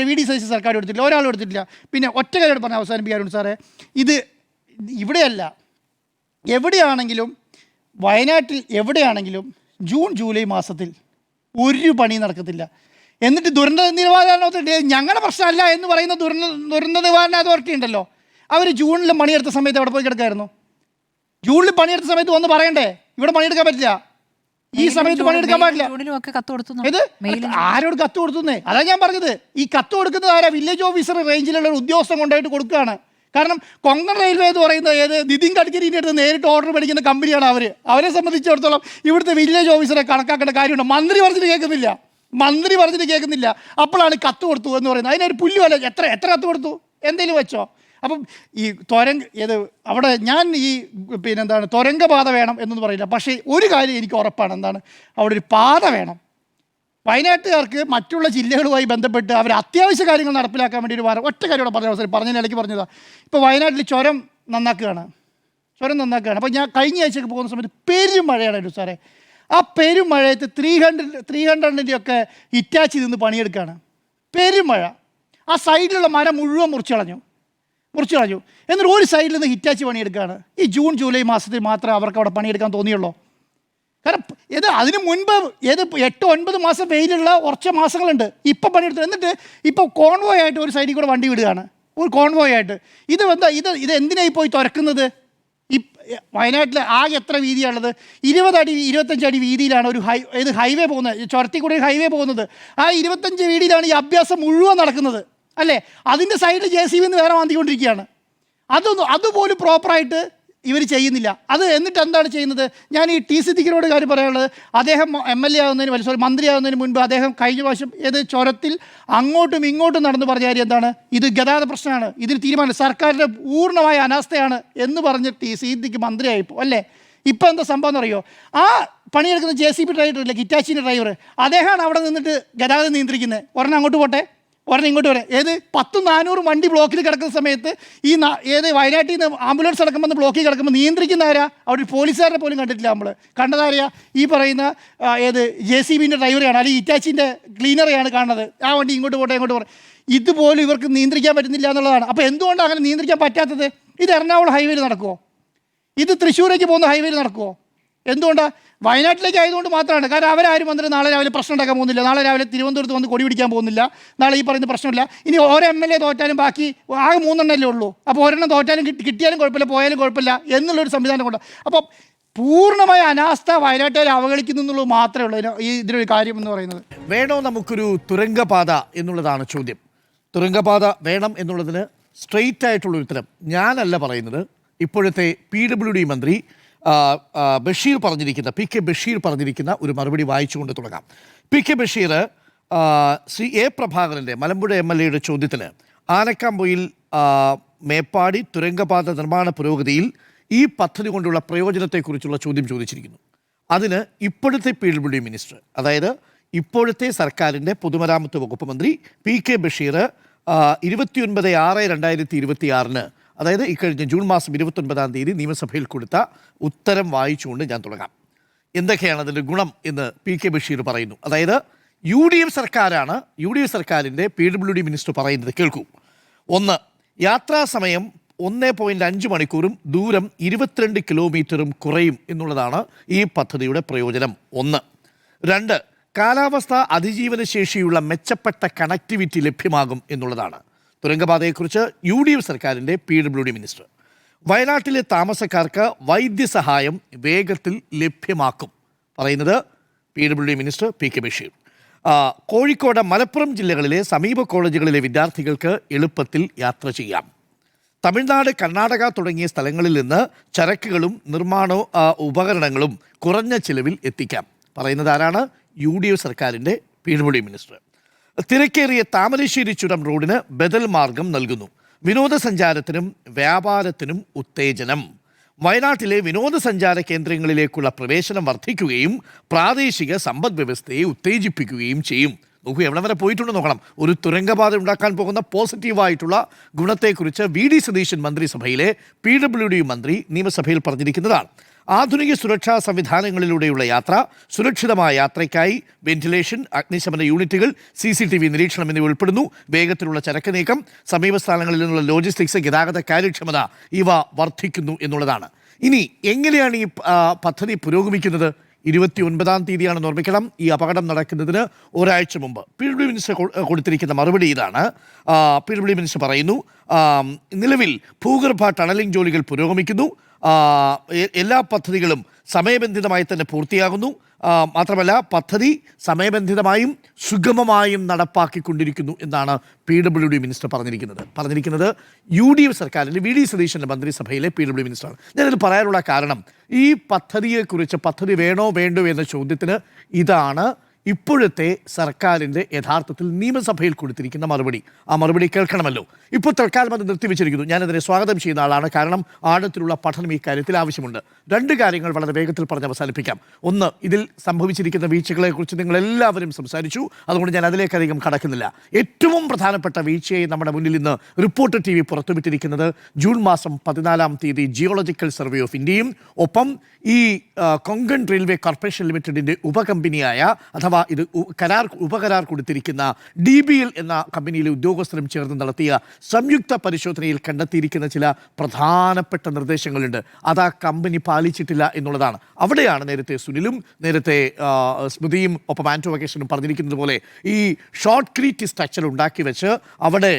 VD സതീശൻ സർക്കാർ എടുത്തിട്ടില്ല, ഒരാളും എടുത്തിട്ടില്ല. പിന്നെ ഒറ്റ കാര്യം പറഞ്ഞ് അവസാനിപ്പിക്കാറുണ്ട് സാറേ, ഇവിടെയല്ല, എവിടെയാണെങ്കിലും വയനാട്ടിൽ എവിടെയാണെങ്കിലും ജൂൺ ജൂലൈ മാസത്തിൽ ഒരു പണി നടക്കത്തില്ല. എന്നിട്ട് ദുരന്ത നിവാരണ ഞങ്ങളുടെ പ്രശ്നമല്ല എന്ന് പറയുന്ന ദുരന്ത നിവാരണ അതോറിറ്റി ഉണ്ടല്ലോ, അവർ ജൂണിൽ പണിയെടുത്ത സമയത്ത് അവിടെ പോയി കിടക്കായിരുന്നു. ജൂണിൽ പണിയെടുത്ത സമയത്ത് വന്ന് പറയണ്ടേ ഇവിടെ പണിയെടുക്കാൻ പറ്റില്ല, ഈ സമയത്ത് പണിയെടുക്കാൻ പാടില്ല. ആരോട് കത്ത് കൊടുത്തുന്നേ? അതാ ഞാൻ പറഞ്ഞത്. ഈ കത്ത് കൊടുക്കുന്നത് ആരാ? വില്ലേജ് ഓഫീസർ റേഞ്ചിലുള്ള ഒരു ഉദ്യോഗസ്ഥൻ കൊണ്ടായിട്ട് കൊടുക്കുകയാണ്. കാരണം കൊങ്കൺ റെയിൽവേ എന്ന് പറയുന്നത് നിതിൻ ഗഡ്കരിൻ്റെ അടുത്ത് നേരിട്ട് ഓർഡർ മേടിക്കുന്ന കമ്പനിയാണ് അവരെ സംബന്ധിച്ചിടത്തോളം ഇവിടുത്തെ വില്ലേജ് ഓഫീസറെ കണക്കാക്കേണ്ട കാര്യമുണ്ട്. മന്ത്രി പറഞ്ഞിട്ട് കേൾക്കുന്നില്ല. അപ്പോഴാണ് കത്ത് കൊടുത്തു എന്ന് പറയുന്നത്. അതിനൊരു പുല്ലുമല്ല. എത്ര കത്ത് കൊടുത്തു? എന്തെങ്കിലും വെച്ചോ? അപ്പം ഈ അവിടെ ഞാൻ പിന്നെ എന്താണ് തുരങ്കപാത വേണം എന്നൊന്നും പറയില്ല. പക്ഷേ ഒരു കാര്യം എനിക്ക് ഉറപ്പാണ്, എന്താണ്? അവിടെ ഒരു പാത വേണം. വയനാട്ടുകാർക്ക് മറ്റുള്ള ജില്ലകളുമായി ബന്ധപ്പെട്ട് അവർ അത്യാവശ്യ കാര്യങ്ങൾ നടപ്പിലാക്കാൻ വേണ്ടി ഒറ്റ കാര്യം ഇവിടെ പറഞ്ഞതിനിടയ്ക്ക് പറഞ്ഞതാണ്. ഇപ്പോൾ വയനാട്ടിൽ ചുരം നന്നാക്കുകയാണ്. അപ്പോൾ ഞാൻ കഴിഞ്ഞ ആഴ്ചയൊക്കെ പോകുന്ന സമയത്ത് പെരുമഴയാണ് സാറേ. ആ പെരുമഴയത്ത് 300-ൻ്റെ ഇറ്റാച്ചി നിന്ന് പണിയെടുക്കുകയാണ്. പെരുമഴ. ആ സൈഡിലുള്ള മരം മുഴുവൻ മുറിച്ചു കളഞ്ഞു. എന്നിട്ട് ഒരു സൈഡിൽ നിന്ന് ഹിറ്റാച്ചി പണിയെടുക്കുകയാണ്. ഈ ജൂൺ ജൂലൈ മാസത്തിൽ മാത്രമേ അവർക്ക് അവിടെ പണിയെടുക്കാൻ തോന്നിയുള്ളൂ. കാരണം അതിന് മുൻപ് 8-9 മാസം വെയിലുള്ള കുറച്ച് മാസങ്ങളുണ്ട്. ഇപ്പം പണിയെടുത്തു. എന്നിട്ട് ഇപ്പോൾ കോൺവോയ് ആയിട്ട് ഒരു സൈഡിൽ കൂടെ വണ്ടി വിടുകയാണ്, ഒരു കോൺവോയ് ആയിട്ട്. ഇത് എന്തിനായി പോയി തുറക്കുന്നത്? വയനാട്ടിൽ ആകെ എത്ര വീതിയാണുള്ളത്? 20 അടി 25 അടി വീതിയിലാണ് ഒരു ഹൈവേ പോകുന്നത്, ചുരത്തിൽ കൂടി ഹൈവേ പോകുന്നത്. ആ 25 വീതിയിലാണ് ഈ അഭ്യാസം മുഴുവൻ നടക്കുന്നത് അല്ലേ? അതിൻ്റെ സൈഡിൽ JCB വേറെ മാന്തിക്കൊണ്ടിരിക്കുകയാണ്. അതുപോലും പ്രോപ്പറായിട്ട് ഇവർ ചെയ്യുന്നില്ല. അത് എന്നിട്ട് എന്താണ് ചെയ്യുന്നത്? ഞാൻ ഈ ടി സിദ്ദിഖിനോട് കാര്യം പറയാനുള്ളത്, അദ്ദേഹം MLA ആകുന്നതിന് മന്ത്രിയാകുന്നതിന് മുൻപ് അദ്ദേഹം കഴിഞ്ഞ പ്രാവശ്യം ചുരത്തിൽ അങ്ങോട്ടും ഇങ്ങോട്ടും നടന്ന് പറഞ്ഞ കാര്യം എന്താണ്? ഇത് ഗതാഗത പ്രശ്നമാണ്, ഇതിന് തീരുമാനം സർക്കാരിൻ്റെ പൂർണ്ണമായ അനാസ്ഥയാണ് എന്ന് പറഞ്ഞ് ടി സിദ്ദിഖ് മന്ത്രിയായിപ്പോൾ അല്ലേ? ഇപ്പം എന്താ സംഭവം എന്നറിയോ? ആ പണിയെടുക്കുന്ന JCB ഡ്രൈവറില്ലേ, ഹിറ്റാച്ചിൻ്റെ ഡ്രൈവർ, അദ്ദേഹമാണ് അവിടെ നിന്നിട്ട് ഗതാഗതം നിയന്ത്രിക്കുന്നത്. ഒരെണ്ണം അങ്ങോട്ട് പോട്ടെ, ഒരെണ്ണം ഇങ്ങോട്ട് വരാം. 400 വണ്ടി ബ്ലോക്കിൽ കിടക്കുന്ന സമയത്ത് വയനാട്ടിൽ നിന്ന് ആംബുലൻസ് അടക്കം ബ്ലോക്കിൽ കിടക്കുമ്പോൾ നിയന്ത്രിക്കുന്ന ആരാ? അവിടെ പോലീസുകാരെ പോലും കണ്ടിട്ടില്ല. നമ്മൾ കണ്ടതാരാ? ഈ പറയുന്ന JCBൻ്റെ ഡ്രൈവറെയാണ്, അല്ലെങ്കിൽ ഇറ്റാച്ചിൻ്റെ ക്ലീനറെയാണ് കാണുന്നത്. ആ വണ്ടി ഇങ്ങോട്ട് പോട്ടെ ഇങ്ങോട്ട് പോട്ടെ. ഇതുപോലും ഇവർക്ക് നിയന്ത്രിക്കാൻ പറ്റുന്നില്ല എന്നുള്ളതാണ്. അപ്പോൾ എന്തുകൊണ്ടാണ് അങ്ങനെ നിയന്ത്രിക്കാൻ പറ്റാത്തത്? ഇത് എറണാകുളം ഹൈവേയിൽ നടക്കുമോ? ഇത് തൃശ്ശൂരേക്ക് പോകുന്ന ഹൈവേയിൽ നടക്കുമോ? എന്തുകൊണ്ടാണ്? വയനാട്ടിലേക്ക് ആയതുകൊണ്ട് മാത്രമാണ്. കാരണം അവരാരും വന്നിട്ട് നാളെ രാവിലെ പ്രശ്നം ഉണ്ടാക്കാൻ പോകുന്നില്ല, നാളെ രാവിലെ തിരുവനന്തപുരത്ത് വന്ന് കൊടി പിടിക്കാൻ പോകുന്നില്ല, നാളെ ഈ പറയുന്ന പ്രശ്നമില്ല. ഇനി ഓരോ MLA തോറ്റാലും ബാക്കി ആകെ 3 എണ്ണമല്ലേ ഉള്ളൂ. അപ്പോൾ ഒരെണ്ണം തോറ്റാലും കിട്ടിയാലും കുഴപ്പമില്ല, പോയാലും കുഴപ്പമില്ല എന്നുള്ളൊരു സംവിധാനം കൊണ്ട്. അപ്പോൾ പൂർണ്ണമായ അനാസ്ഥ വയനാട്ടുകാർ അവഗണിക്കുന്നു എന്നുള്ളത് മാത്രമേ ഉള്ളൂ ഇതിനൊരു കാര്യം എന്ന് പറയുന്നത്. വേണോ നമുക്കൊരു തുരങ്കപാത എന്നുള്ളതാണ് ചോദ്യം. തുരങ്കപാത വേണം എന്നുള്ളതിന് സ്ട്രെയിറ്റ് ആയിട്ടുള്ള ഉത്തരം ഞാനല്ല പറയുന്നത്. ഇപ്പോഴത്തെ PWD മന്ത്രി ബഷീർ പറഞ്ഞിരിക്കുന്ന PK ബഷീർ പറഞ്ഞിരിക്കുന്ന ഒരു മറുപടി വായിച്ചുകൊണ്ട് തുടങ്ങാം. PK Basheer Shri A പ്രഭാകരൻ്റെ Malampuzha MLA ചോദ്യത്തിന് ആനക്കാംപൊയിൽ മേപ്പാടി തുരങ്കപാത നിർമ്മാണ പുരോഗതിയിൽ ഈ പദ്ധതി കൊണ്ടുള്ള പ്രയോജനത്തെക്കുറിച്ചുള്ള ചോദ്യം ചോദിച്ചിരിക്കുന്നു. അതിന് ഇപ്പോഴത്തെ PWD മിനിസ്റ്റർ, അതായത് ഇപ്പോഴത്തെ സർക്കാരിൻ്റെ പൊതുമരാമത്ത് വകുപ്പ് മന്ത്രി PK ബഷീർ 29/6/2026 അതായത് ഇക്കഴിഞ്ഞ ജൂൺ മാസം 29-ാം തീയതി നിയമസഭയിൽ കൊടുത്ത ഉത്തരം വായിച്ചുകൊണ്ട് ഞാൻ തുടങ്ങാം. എന്തൊക്കെയാണ് അതിൻ്റെ ഗുണം എന്ന് PK ബഷീർ പറയുന്നു. അതായത് UDF സർക്കാരാണ്, UDF സർക്കാരിൻ്റെ PWD മിനിസ്റ്റർ പറയുന്നത് കേൾക്കൂ. 1, യാത്രാ സമയം 1.5 മണിക്കൂറും ദൂരം 22 കിലോമീറ്ററും കുറയും എന്നുള്ളതാണ് ഈ പദ്ധതിയുടെ പ്രയോജനം. 1. 2, കാലാവസ്ഥ അതിജീവന ശേഷിയുള്ള മെച്ചപ്പെട്ട കണക്ടിവിറ്റി ലഭ്യമാകും എന്നുള്ളതാണ് തുരങ്കപാതയെക്കുറിച്ച് UDF സർക്കാരിൻ്റെ PWD മിനിസ്റ്റർ. വയനാട്ടിലെ താമസക്കാർക്ക് വൈദ്യസഹായം വേഗത്തിൽ ലഭ്യമാക്കും പറയുന്നത് PWD minister PK Basheer. Kozhikode, Malappuram ജില്ലകളിലെ സമീപ കോളേജുകളിലെ വിദ്യാർത്ഥികൾക്ക് എളുപ്പത്തിൽ യാത്ര ചെയ്യാം. തമിഴ്നാട്, കർണാടക തുടങ്ങിയ സ്ഥലങ്ങളിൽ നിന്ന് ചരക്കുകളും നിർമ്മാണ ഉപകരണങ്ങളും കുറഞ്ഞ ചിലവിൽ എത്തിക്കാം പറയുന്നത് ആരാണ്? UDF സർക്കാരിൻ്റെ PWD മിനിസ്റ്റർ. തിരക്കേറിയ താമരശ്ശേരി ചുരം റോഡിന് ബദൽ മാർഗം നൽകുന്നു. വിനോദസഞ്ചാരത്തിനും വ്യാപാരത്തിനും ഉത്തേജനം. വയനാട്ടിലെ വിനോദസഞ്ചാര കേന്ദ്രങ്ങളിലേക്കുള്ള പ്രവേശനം വർദ്ധിക്കുകയും പ്രാദേശിക സമ്പദ് വ്യവസ്ഥയെ ഉത്തേജിപ്പിക്കുകയും ചെയ്യും. നോക്കൂ, എവിടെ വരെ പോയിട്ടുണ്ടെന്ന് നോക്കണം. ഒരു തുരങ്കപാത ഉണ്ടാക്കാൻ പോകുന്ന പോസിറ്റീവായിട്ടുള്ള ഗുണത്തെക്കുറിച്ച് VD സതീശൻ മന്ത്രിസഭയിലെ PWD മന്ത്രി നിയമസഭയിൽ പറഞ്ഞിരിക്കുന്നതാണ്. ആധുനിക സുരക്ഷാ സംവിധാനങ്ങളിലൂടെയുള്ള യാത്ര, സുരക്ഷിതമായ യാത്രയ്ക്കായി വെന്റിലേഷൻ, അഗ്നിശമന യൂണിറ്റുകൾ, CCTV നിരീക്ഷണം എന്നിവ ഉൾപ്പെടുന്നു. വേഗത്തിലുള്ള ചരക്ക് നീക്കം, സമീപ സ്ഥലങ്ങളിൽ നിന്നുള്ള ലോജിസ്റ്റിക്സ്, ഗതാഗത കാര്യക്ഷമത ഇവ വർദ്ധിക്കുന്നു എന്നുള്ളതാണ്. ഇനി എങ്ങനെയാണ് ഈ പദ്ധതി പുരോഗമിക്കുന്നത്? 29-ാം തീയതിയാണ് ഓർമ്മിക്കണം. ഈ അപകടം നടക്കുന്നതിന് ഒരാഴ്ച മുമ്പ് PWD മിനിസ്റ്റർ കൊടുത്തിരിക്കുന്ന മറുപടി ഇതാണ്. PWD മിനിസ്റ്റർ പറയുന്നു, നിലവിൽ ഭൂഗർഭ ടണലിംഗ് ജോലികൾ പുരോഗമിക്കുന്നു. എല്ലാ പദ്ധതികളും സമയബന്ധിതമായി തന്നെ പൂർത്തിയാകുന്നു. മാത്രമല്ല പദ്ധതി സമയബന്ധിതമായും സുഗമമായും നടപ്പാക്കിക്കൊണ്ടിരിക്കുന്നു എന്നാണ് PWD മിനിസ്റ്റർ പറഞ്ഞിരിക്കുന്നത് UDF സർക്കാരിൻ്റെ VD സതീശൻ്റെ മന്ത്രിസഭയിലെ PWD മിനിസ്റ്ററാണ്. ഞാനിത് പറയാനുള്ള കാരണം ഈ പദ്ധതിയെക്കുറിച്ച്, പദ്ധതി വേണോ വേണ്ടോ എന്ന ചോദ്യത്തിന് ഇതാണ് ഇപ്പോഴത്തെ സർക്കാരിൻ്റെ യഥാർത്ഥത്തിൽ നിയമസഭയിൽ കൊടുത്തിരിക്കുന്ന മറുപടി. ആ മറുപടി കേൾക്കണമല്ലോ. ഇപ്പോൾ തൽക്കാലം അത് നിർത്തിവെച്ചിരിക്കുന്നു. ഞാനതിനെ സ്വാഗതം ചെയ്യുന്ന ആളാണ്. കാരണം ആഴത്തിലുള്ള പഠനം ഈ കാര്യത്തിൽ ആവശ്യമുണ്ട്. 2 കാര്യങ്ങൾ വളരെ വേഗത്തിൽ പറഞ്ഞ് അവസാനിപ്പിക്കാം. 1, ഇതിൽ സംഭവിച്ചിരിക്കുന്ന വീഴ്ചകളെക്കുറിച്ച് നിങ്ങളെല്ലാവരും സംസാരിച്ചു, അതുകൊണ്ട് ഞാൻ അതിലേക്കധികം കടക്കുന്നില്ല. ഏറ്റവും പ്രധാനപ്പെട്ട വീഴ്ചയെ നമ്മുടെ മുന്നിൽ ഇന്ന് റിപ്പോർട്ടർ TV പുറത്തുവിട്ടിരിക്കുന്നത് ജൂൺ മാസം 14-ാം തീയതി ജിയോളജിക്കൽ സർവേ ഓഫ് ഇന്ത്യയും ഒപ്പം ഈ കൊങ്കൺ റെയിൽവേ കോർപ്പറേഷൻ ലിമിറ്റഡിൻ്റെ ഉപകമ്പനിയായ അഥവാ അഥവാ ഇത് ഉപകരാർ കൊടുത്തിരിക്കുന്ന DBL എന്ന കമ്പനിയിലെ ഉദ്യോഗസ്ഥരും ചേർന്ന് നടത്തിയ സംയുക്ത പരിശോധനയിൽ കണ്ടെത്തിയിരിക്കുന്ന ചില പ്രധാനപ്പെട്ട നിർദ്ദേശങ്ങളുണ്ട്. അത് ആ കമ്പനി പാലിച്ചിട്ടില്ല എന്നുള്ളതാണ്. അവിടെയാണ് നേരത്തെ സുനിലും നേരത്തെ സ്മൃതിയും ഒപ്പം ആൻറ്റോ വക്കേഷനും പറഞ്ഞിരിക്കുന്നത് പോലെ ഈ ഷോർട്ട് ക്രീറ്റ് സ്ട്രക്ചർ ഉണ്ടാക്കി വെച്ച് അവിടെ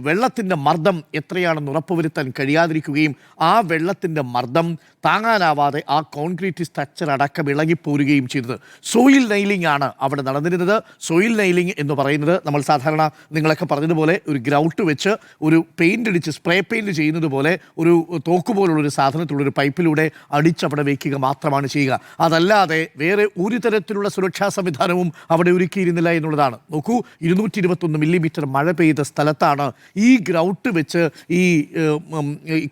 വെള്ളത്തിൻ്റെ മർദ്ദം എത്രയാണെന്ന് ഉറപ്പുവരുത്താൻ കഴിയാതിരിക്കുകയും ആ വെള്ളത്തിൻ്റെ മർദ്ദം താങ്ങാനാവാതെ ആ കോൺക്രീറ്റ് സ്ട്രക്ചർ അടക്കം ഇളകിപ്പോരുകയും ചെയ്തത്. സോയിൽ നൈലിംഗ് ആണ് അവിടെ നടന്നിരുന്നത്. സോയിൽ നൈലിംഗ് എന്ന് പറയുന്നത് നമ്മൾ സാധാരണ നിങ്ങളൊക്കെ പറഞ്ഞതുപോലെ ഒരു ഗ്രൗട്ട് വെച്ച് ഒരു പെയിൻ്റ് അടിച്ച് സ്പ്രേ പെയിൻറ് ചെയ്യുന്നത് പോലെ ഒരു തോക്ക് പോലുള്ളൊരു സാധനത്തിലുള്ളൊരു പൈപ്പിലൂടെ അടിച്ചവിടെ വയ്ക്കുക മാത്രമാണ് ചെയ്യുക. അതല്ലാതെ വേറെ ഒരു തരത്തിലുള്ള സുരക്ഷാ സംവിധാനവും അവിടെ ഒരുക്കിയിരുന്നില്ല എന്നുള്ളതാണ്. നോക്കൂ, 221 മില്ലിമീറ്റർ മഴ പെയ്ത സ്ഥലത്താണ് ഈ ഗ്രൗട്ട് വെച്ച് ഈ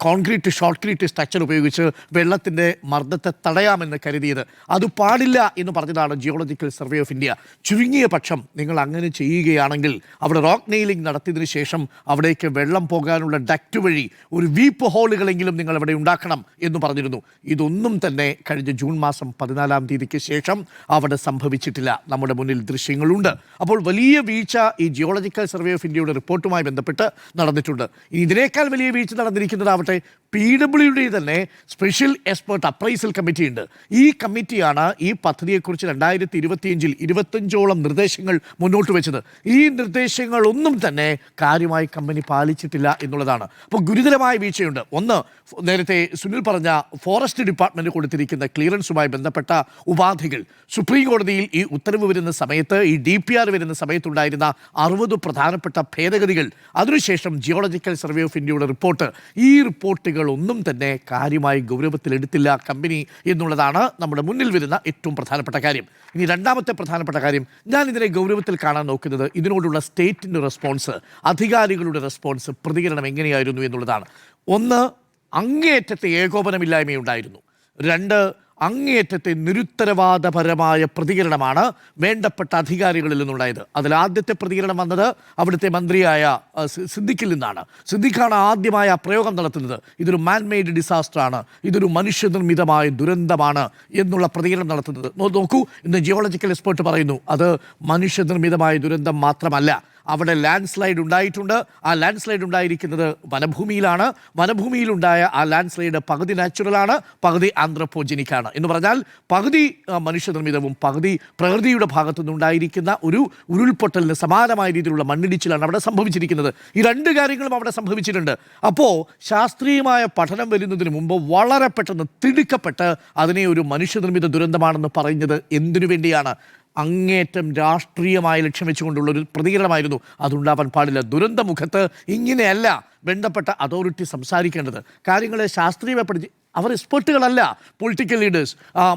കോൺക്രീറ്റ് ഷോർട്ട് ക്രീറ്റ് സ്ട്രക്ചർ ഉപയോഗിച്ച് വെള്ളത്തിൻ്റെ മർദ്ദത്തെ തടയാമെന്ന് കരുതിയത്. അത് പാടില്ല എന്ന് പറഞ്ഞതാണ് ജിയോളജിക്കൽ സർവേ ഓഫ് ഇന്ത്യ. ചുരുങ്ങിയ പക്ഷം നിങ്ങൾ അങ്ങനെ ചെയ്യുകയാണെങ്കിൽ അവിടെ റോക്ക് നെയിലിംഗ് നടത്തിയതിനു ശേഷം അവിടേക്ക് വെള്ളം പോകാനുള്ള ഡക്റ്റ് വഴി ഒരു വീപ്പ് ഹോളുകളെങ്കിലും നിങ്ങൾ അവിടെ ഉണ്ടാക്കണം എന്ന് പറഞ്ഞിരുന്നു. ഇതൊന്നും തന്നെ കഴിഞ്ഞ ജൂൺ മാസം 14-ാം തീയതിക്ക് ശേഷം അവിടെ സംഭവിച്ചിട്ടില്ല. നമ്മുടെ മുന്നിൽ ദൃശ്യങ്ങളുണ്ട്. അപ്പോൾ വലിയ വീഴ്ച ഈ ജിയോളജിക്കൽ സർവേ ഓഫ് ഇന്ത്യയുടെ റിപ്പോർട്ടുമായി ബന്ധപ്പെട്ട് നടന്നിട്ടുണ്ട്. ഇതിനേക്കാൾ വലിയ വീഴ്ച നടന്നിരിക്കുന്നതാവട്ടെ PWD തന്നെ സ്പെഷ്യൽ എക്സ്പേർട്ട് അപ്രൈസൽ കമ്മിറ്റി ഉണ്ട്. ഈ കമ്മിറ്റിയാണ് ഈ പദ്ധതിയെക്കുറിച്ച് 2025-ൽ 25ഓളം നിർദ്ദേശങ്ങൾ മുന്നോട്ട് വെച്ചത്. ഈ നിർദ്ദേശങ്ങളൊന്നും തന്നെ കാര്യമായി കമ്പനി പാലിച്ചിട്ടില്ല എന്നുള്ളതാണ്. അപ്പോൾ ഗുരുതരമായ വീഴ്ചയുണ്ട്. ഒന്ന്, നേരത്തെ സുനിൽ പറഞ്ഞ ഫോറസ്റ്റ് ഡിപ്പാർട്ട്മെൻറ്റ് കൊടുത്തിരിക്കുന്ന ക്ലിയറൻസുമായി ബന്ധപ്പെട്ട ഉപാധികൾ. സുപ്രീം കോടതിയിൽ ഈ ഉത്തരവ് വരുന്ന സമയത്ത്, ഈ DPR വരുന്ന സമയത്തുണ്ടായിരുന്ന 60 പ്രധാനപ്പെട്ട ഭേദഗതികൾ, അതിനുശേഷം ജിയോളജിക്കൽ സർവേ ഓഫ് ഇന്ത്യയുടെ റിപ്പോർട്ട്, ഈ റിപ്പോർട്ടുകൾ ഒന്നും തന്നെ കാര്യമായി ഗൗരവത്തിലെടുത്തില്ല കമ്പനി എന്നുള്ളതാണ് നമ്മുടെ മുന്നിൽ വരുന്ന ഏറ്റവും പ്രധാനപ്പെട്ട കാര്യം. ഇനി രണ്ടാമത്തെ പ്രധാനപ്പെട്ട കാര്യം, ഞാൻ ഇതിനെ ഗൗരവത്തിൽ കാണാൻ നോക്കുന്നത് ഇതിനോടുള്ള സ്റ്റേറ്റിൻ്റെ റെസ്പോൺസ്, അധികാരികളുടെ റെസ്പോൺസ്, പ്രതികരണം എങ്ങനെയായിരുന്നു എന്നുള്ളതാണ്. ഒന്ന്, അങ്ങേയറ്റത്തെ ഏകോപനമില്ലായ്മയുണ്ടായിരുന്നു. രണ്ട്, അങ്ങേയറ്റത്തെ നിരുത്തരവാദപരമായ പ്രതികരണമാണ് വേണ്ടപ്പെട്ട അധികാരികളിൽ നിന്നുണ്ടായത്. അതിൽ ആദ്യത്തെ പ്രതികരണം വന്നത് അവിടുത്തെ മന്ത്രിയായ സിദ്ദിഖിൽ നിന്നാണ്. സിദ്ദിഖാണ് ആദ്യമായ പ്രയോഗം നടത്തുന്നത്. ഇതൊരു മാൻമെയ്ഡ് ഡിസാസ്റ്ററാണ്, ഇതൊരു മനുഷ്യനിർമ്മിതമായ ദുരന്തമാണ് എന്നുള്ള പ്രതികരണം നടത്തുന്നത്. നോക്കൂ, ഇന്ന് ജിയോളജിക്കൽ എക്സ്പേർട്ട് പറയുന്നു അത് മനുഷ്യനിർമ്മിതമായ ദുരന്തം മാത്രമല്ല, അവിടെ ലാൻഡ് സ്ലൈഡ് ഉണ്ടായിട്ടുണ്ട്. ആ ലാൻഡ് സ്ലൈഡ് ഉണ്ടായിരിക്കുന്നത് വനഭൂമിയിലാണ്. വനഭൂമിയിലുണ്ടായ ആ ലാൻഡ് സ്ലൈഡ് പകുതി നാച്ചുറലാണ്, പകുതി ആന്ത്രപ്പോജനിക്കാണ്. എന്ന് പറഞ്ഞാൽ പകുതി മനുഷ്യനിർമ്മിതവും പകുതി പ്രകൃതിയുടെ ഭാഗത്തു നിന്നുണ്ടായിരിക്കുന്ന ഒരു ഉരുൾപൊട്ടലിന് സമാനമായ രീതിയിലുള്ള മണ്ണിടിച്ചിലാണ് അവിടെ സംഭവിച്ചിരിക്കുന്നത്. ഈ രണ്ട് കാര്യങ്ങളും അവിടെ സംഭവിച്ചിട്ടുണ്ട്. അപ്പോൾ ശാസ്ത്രീയമായ പഠനം വരുന്നതിന് മുമ്പ് വളരെ പെട്ടെന്ന് തിടുക്കപ്പെട്ട് അതിനെ ഒരു മനുഷ്യനിർമ്മിത ദുരന്തമാണെന്ന് പറയുന്നത് എന്തിനു വേണ്ടിയാണ്? അങ്ങേറ്റം രാഷ്ട്രീയമായ ലക്ഷ്യം വെച്ചുകൊണ്ടുള്ള ഒരു പ്രതികരണമായിരുന്നു. അതുണ്ടാവാൻ പാടില്ല. ദുരന്തമുഖത്ത് ഇങ്ങനെയല്ല ബന്ധപ്പെട്ട അതോറിറ്റി സംസാരിക്കേണ്ടത്. കാര്യങ്ങളെ ശാസ്ത്രീയമായി പഠിച്ച്, അവർ എക്സ്പെർട്ടുകളല്ല, പൊളിറ്റിക്കൽ ലീഡേഴ്സ്.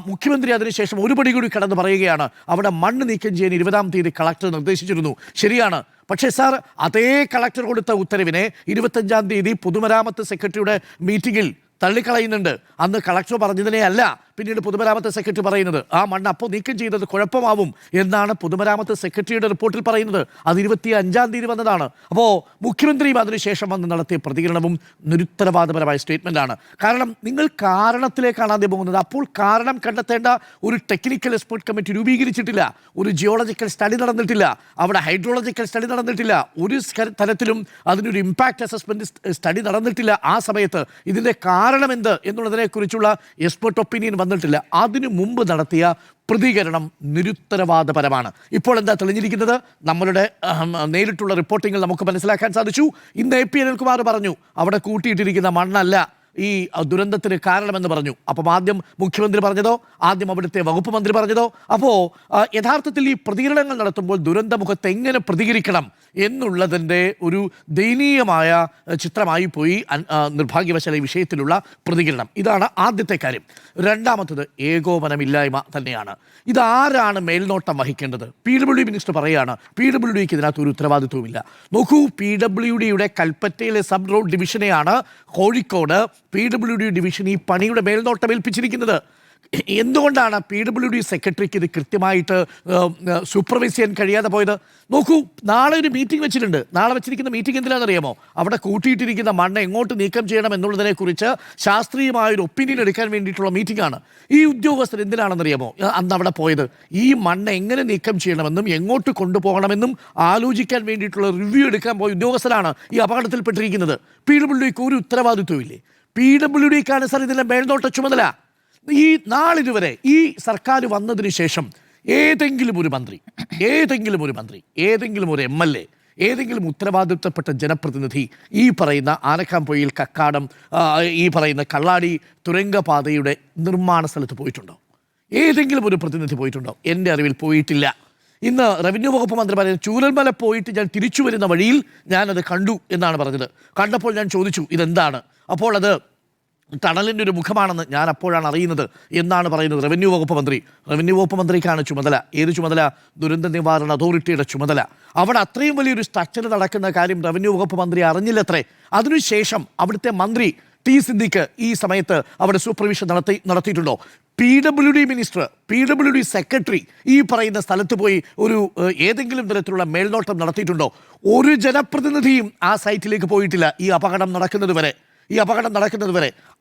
മുഖ്യമന്ത്രി അതിനുശേഷം ഒരു പടി കൂടി കടന്ന് പറയുകയാണ് അവിടെ മണ്ണ് നീക്കം ചെയ്യാൻ 20-ാം തീയതി കളക്ടർ നിർദ്ദേശിച്ചിരുന്നു. ശരിയാണ്. പക്ഷേ സാർ, അതേ കളക്ടർ കൊടുത്ത ഉത്തരവിനെ 25-ാം തീയതി പൊതുമരാമത്ത് സെക്രട്ടറിയുടെ മീറ്റിങ്ങിൽ തള്ളിക്കളയുന്നുണ്ട്. അന്ന് കളക്ടർ പറഞ്ഞതിനെ അല്ല പിന്നീട് പൊതുമരാമത്ത് സെക്രട്ടറി പറയുന്നത്. ആ മണ്ണ് അപ്പോൾ നീക്കം ചെയ്തത് കുഴപ്പമാവും എന്നാണ് പൊതുമരാമത്ത് സെക്രട്ടറിയുടെ റിപ്പോർട്ടിൽ പറയുന്നത്. അത് 25-ാം തീയതി വന്നതാണ്. അപ്പോൾ മുഖ്യമന്ത്രിയും അതിനുശേഷം വന്ന് നടത്തിയ പ്രതികരണവും നിരുത്തരവാദപരമായ സ്റ്റേറ്റ്മെൻറ്റാണ്. കാരണം നിങ്ങൾ കാരണത്തിലേക്കാണ് ആദ്യം പോകുന്നത്. അപ്പോൾ കാരണം കണ്ടെത്തേണ്ട ഒരു ടെക്നിക്കൽ എക്സ്പെർട്ട് കമ്മിറ്റി രൂപീകരിച്ചിട്ടില്ല. ഒരു ജിയോളജിക്കൽ സ്റ്റഡി നടന്നിട്ടില്ല. അവിടെ ഹൈഡ്രോളജിക്കൽ സ്റ്റഡി നടന്നിട്ടില്ല. ഒരു തരത്തിലും അതിനൊരു ഇമ്പാക്റ്റ് അസസ്മെൻറ്റ് സ്റ്റഡി നടന്നിട്ടില്ല. ആ സമയത്ത് ഇതിൻ്റെ കാരണം എന്ത് എന്നുള്ളതിനെക്കുറിച്ചുള്ള എക്സ്പെർട്ട് ഒപ്പീനിയൻ വന്നിട്ടില്ല. അതിനു മുമ്പ് നടത്തിയ പ്രതികരണം നിരുത്തരവാദപരമാണ്. ഇപ്പോൾ എന്താ തെളിഞ്ഞിരിക്കുന്നത്? നമ്മളുടെ നേരിട്ടുള്ള റിപ്പോർട്ടിങ്ങിൽ നമുക്ക് മനസ്സിലാക്കാൻ സാധിച്ചു. ഇന്ന് AP അനിൽകുമാർ പറഞ്ഞു അവിടെ കൂട്ടിയിട്ടിരിക്കുന്ന മണ്ണല്ല ഈ ദുരന്തത്തിന് കാരണമെന്ന് പറഞ്ഞു. അപ്പം ആദ്യം മുഖ്യമന്ത്രി പറഞ്ഞതോ, ആദ്യം അവിടുത്തെ വകുപ്പ് മന്ത്രി പറഞ്ഞതോ? അപ്പോൾ യഥാർത്ഥത്തിൽ ഈ പ്രതികരണങ്ങൾ നടത്തുമ്പോൾ ദുരന്തമുഖത്ത് എങ്ങനെ പ്രതികരിക്കണം എന്നുള്ളതിൻ്റെ ഒരു ദയനീയമായ ചിത്രമായി പോയി നിർഭാഗ്യവശാൽ ഈ വിഷയത്തിലുള്ള പ്രതികരണം. ഇതാണ് ആദ്യത്തെ കാര്യം. രണ്ടാമത്തത് ഏകോപനമില്ലായ്മ തന്നെയാണ്. ഇതാരാണ് മേൽനോട്ടം വഹിക്കേണ്ടത്? PWD മിനിസ്റ്റർ പറയുകയാണ് PWDക്ക് ഇതിനകത്ത് ഒരു ഉത്തരവാദിത്വമില്ല. നോക്കൂ, PWDയുടെ കൽപ്പറ്റയിലെ സബ് റോഡ് ഡിവിഷനെയാണ് കോഴിക്കോട് PWD ഡിവിഷൻ ഈ പണിയുടെ മേൽനോട്ടം ഏൽപ്പിച്ചിരിക്കുന്നത്. എന്തുകൊണ്ടാണ് PWD സെക്രട്ടറിക്ക് ഇത് കൃത്യമായിട്ട് സൂപ്പർവൈസ് ചെയ്യാൻ കഴിയാതെ പോയത്? നോക്കൂ, നാളെ ഒരു മീറ്റിംഗ് വെച്ചിട്ടുണ്ട്. നാളെ വെച്ചിരിക്കുന്ന മീറ്റിംഗ് എന്തിനാണെന്നറിയാമോ? അവിടെ കൂട്ടിയിട്ടിരിക്കുന്ന മണ്ണ് എങ്ങോട്ട് നീക്കം ചെയ്യണം എന്നുള്ളതിനെക്കുറിച്ച് ശാസ്ത്രീയമായൊരു ഒപ്പീനിയൻ എടുക്കാൻ വേണ്ടിയിട്ടുള്ള മീറ്റിംഗ് ആണ്. ഈ ഉദ്യോഗസ്ഥർ എന്തിനാണെന്നറിയാമോ അന്ന് അവിടെ പോയത്? ഈ മണ്ണ് എങ്ങനെ നീക്കം ചെയ്യണമെന്നും എങ്ങോട്ട് കൊണ്ടുപോകണമെന്നും ആലോചിക്കാൻ വേണ്ടിയിട്ടുള്ള റിവ്യൂ എടുക്കാൻ പോയ ഉദ്യോഗസ്ഥരാണ് ഈ അപകടത്തിൽപ്പെട്ടിരിക്കുന്നത്. PWDക്ക് ഒരു ഉത്തരവാദിത്വം ഇല്ലേ? PWDക്കാണ് സാർ ഇതിൻ്റെ മേൽനോട്ട ചുമതല. ഈ നാളിതുവരെ ഈ സർക്കാർ വന്നതിന് ശേഷം ഏതെങ്കിലും ഒരു മന്ത്രി, ഏതെങ്കിലും ഒരു MLA, ഏതെങ്കിലും ഉത്തരവാദിത്തപ്പെട്ട ജനപ്രതിനിധി ഈ പറയുന്ന ആനക്കാംപൊയിൽ, കക്കാടം, ഈ പറയുന്ന കള്ളാടി തുരങ്കപാതയുടെ നിർമ്മാണ സ്ഥലത്ത് പോയിട്ടുണ്ടോ? ഏതെങ്കിലും ഒരു പ്രതിനിധി പോയിട്ടുണ്ടോ? എൻ്റെ അറിവിൽ പോയിട്ടില്ല. ഇന്ന് റവന്യൂ വകുപ്പ് മന്ത്രി പറയുന്നത് ചൂരൽമല പോയിട്ട് ഞാൻ തിരിച്ചു വരുന്ന വഴിയിൽ ഞാനത് കണ്ടു എന്നാണ് പറഞ്ഞത്. കണ്ടപ്പോൾ ഞാൻ ചോദിച്ചു ഇതെന്താണ്? അപ്പോൾ അത് ടണലിൻ്റെ ഒരു മുഖമാണെന്ന് ഞാൻ അപ്പോഴാണ് അറിയുന്നത് എന്നാണ് പറയുന്നത് റവന്യൂ വകുപ്പ് മന്ത്രി. റവന്യൂ വകുപ്പ് മന്ത്രിക്കാണ് ചുമതല. ഏത് ചുമതല? ദുരന്ത നിവാരണ അതോറിറ്റിയുടെ ചുമതല. അവിടെ അത്രയും വലിയൊരു സ്ട്രക്ചർ നടക്കുന്ന കാര്യം റവന്യൂ വകുപ്പ് മന്ത്രി അറിഞ്ഞില്ലത്രേ. അതിനുശേഷം അവിടുത്തെ മന്ത്രി ടി സിദ്ദിഖ് ഈ സമയത്ത് അവിടെ സൂപ്പർവിഷൻ നടത്തിയിട്ടുണ്ടോ? PWD മിനിസ്റ്റർ, PWD സെക്രട്ടറി ഈ പറയുന്ന സ്ഥലത്ത് പോയി ഒരു ഏതെങ്കിലും തരത്തിലുള്ള മേൽനോട്ടം നടത്തിയിട്ടുണ്ടോ? ഒരു ജനപ്രതിനിധിയും ആ സൈറ്റിലേക്ക് പോയിട്ടില്ല ഈ അപകടം നടക്കുന്നത് വരെ.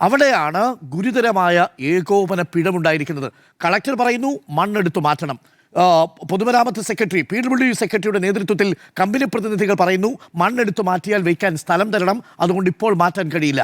അവിടെയാണ് ഗുരുതരമായ ഏകോപന പിഴവുണ്ടായിരിക്കുന്നത്. കളക്ടർ പറയുന്നു മണ്ണെടുത്തു മാറ്റണം. പൊതുമരാമത്ത് സെക്രട്ടറി, PWD സെക്രട്ടറിയുടെ നേതൃത്വത്തിൽ കമ്പനി പ്രതിനിധികൾ പറയുന്നു മണ്ണെടുത്ത് മാറ്റിയാൽ വയ്ക്കാൻ സ്ഥലം തരണം, അതുകൊണ്ട് ഇപ്പോൾ മാറ്റാൻ കഴിയില്ല.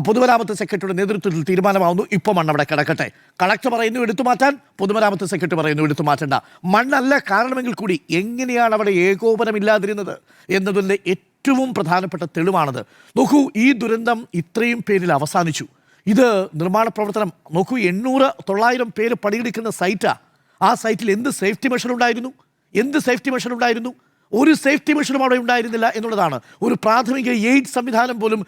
പൊതുമരാമത്ത് സെക്രട്ടറിയുടെ നേതൃത്വത്തിൽ തീരുമാനമാവുന്നു ഇപ്പോൾ മണ്ണ് അവിടെ കിടക്കട്ടെ. കളക്ടർ പറയുന്നു എടുത്തു മാറ്റാൻ, പൊതുമരാമത്ത് സെക്രട്ടറി പറയുന്നു എടുത്തു മാറ്റണ്ട. മണ്ണല്ല കാരണമെങ്കിൽ കൂടി എങ്ങനെയാണ് അവിടെ ഏകോപനമില്ലാതിരുന്നത് എന്നതിൻ്റെ ഏറ്റവും പ്രധാനപ്പെട്ട തെളിവാണത്. നോക്കൂ, ഈ ദുരന്തം ഇത്രയും പേരിൽ അവസാനിച്ചു. ഇത് നിർമ്മാണ പ്രവർത്തനം നോക്കൂ, 800-900 പേര് പണിയെടുക്കുന്ന സൈറ്റാണ്. ആ സൈറ്റിൽ എന്ത് സേഫ്റ്റി മെഷർ ഉണ്ടായിരുന്നു? ഒരു സേഫ്റ്റി മെഷറും അവിടെ ഉണ്ടായിരുന്നില്ല എന്നുള്ളതാണ്. ഒരു പ്രാഥമിക എയ്ഡ് സംവിധാനം പോലും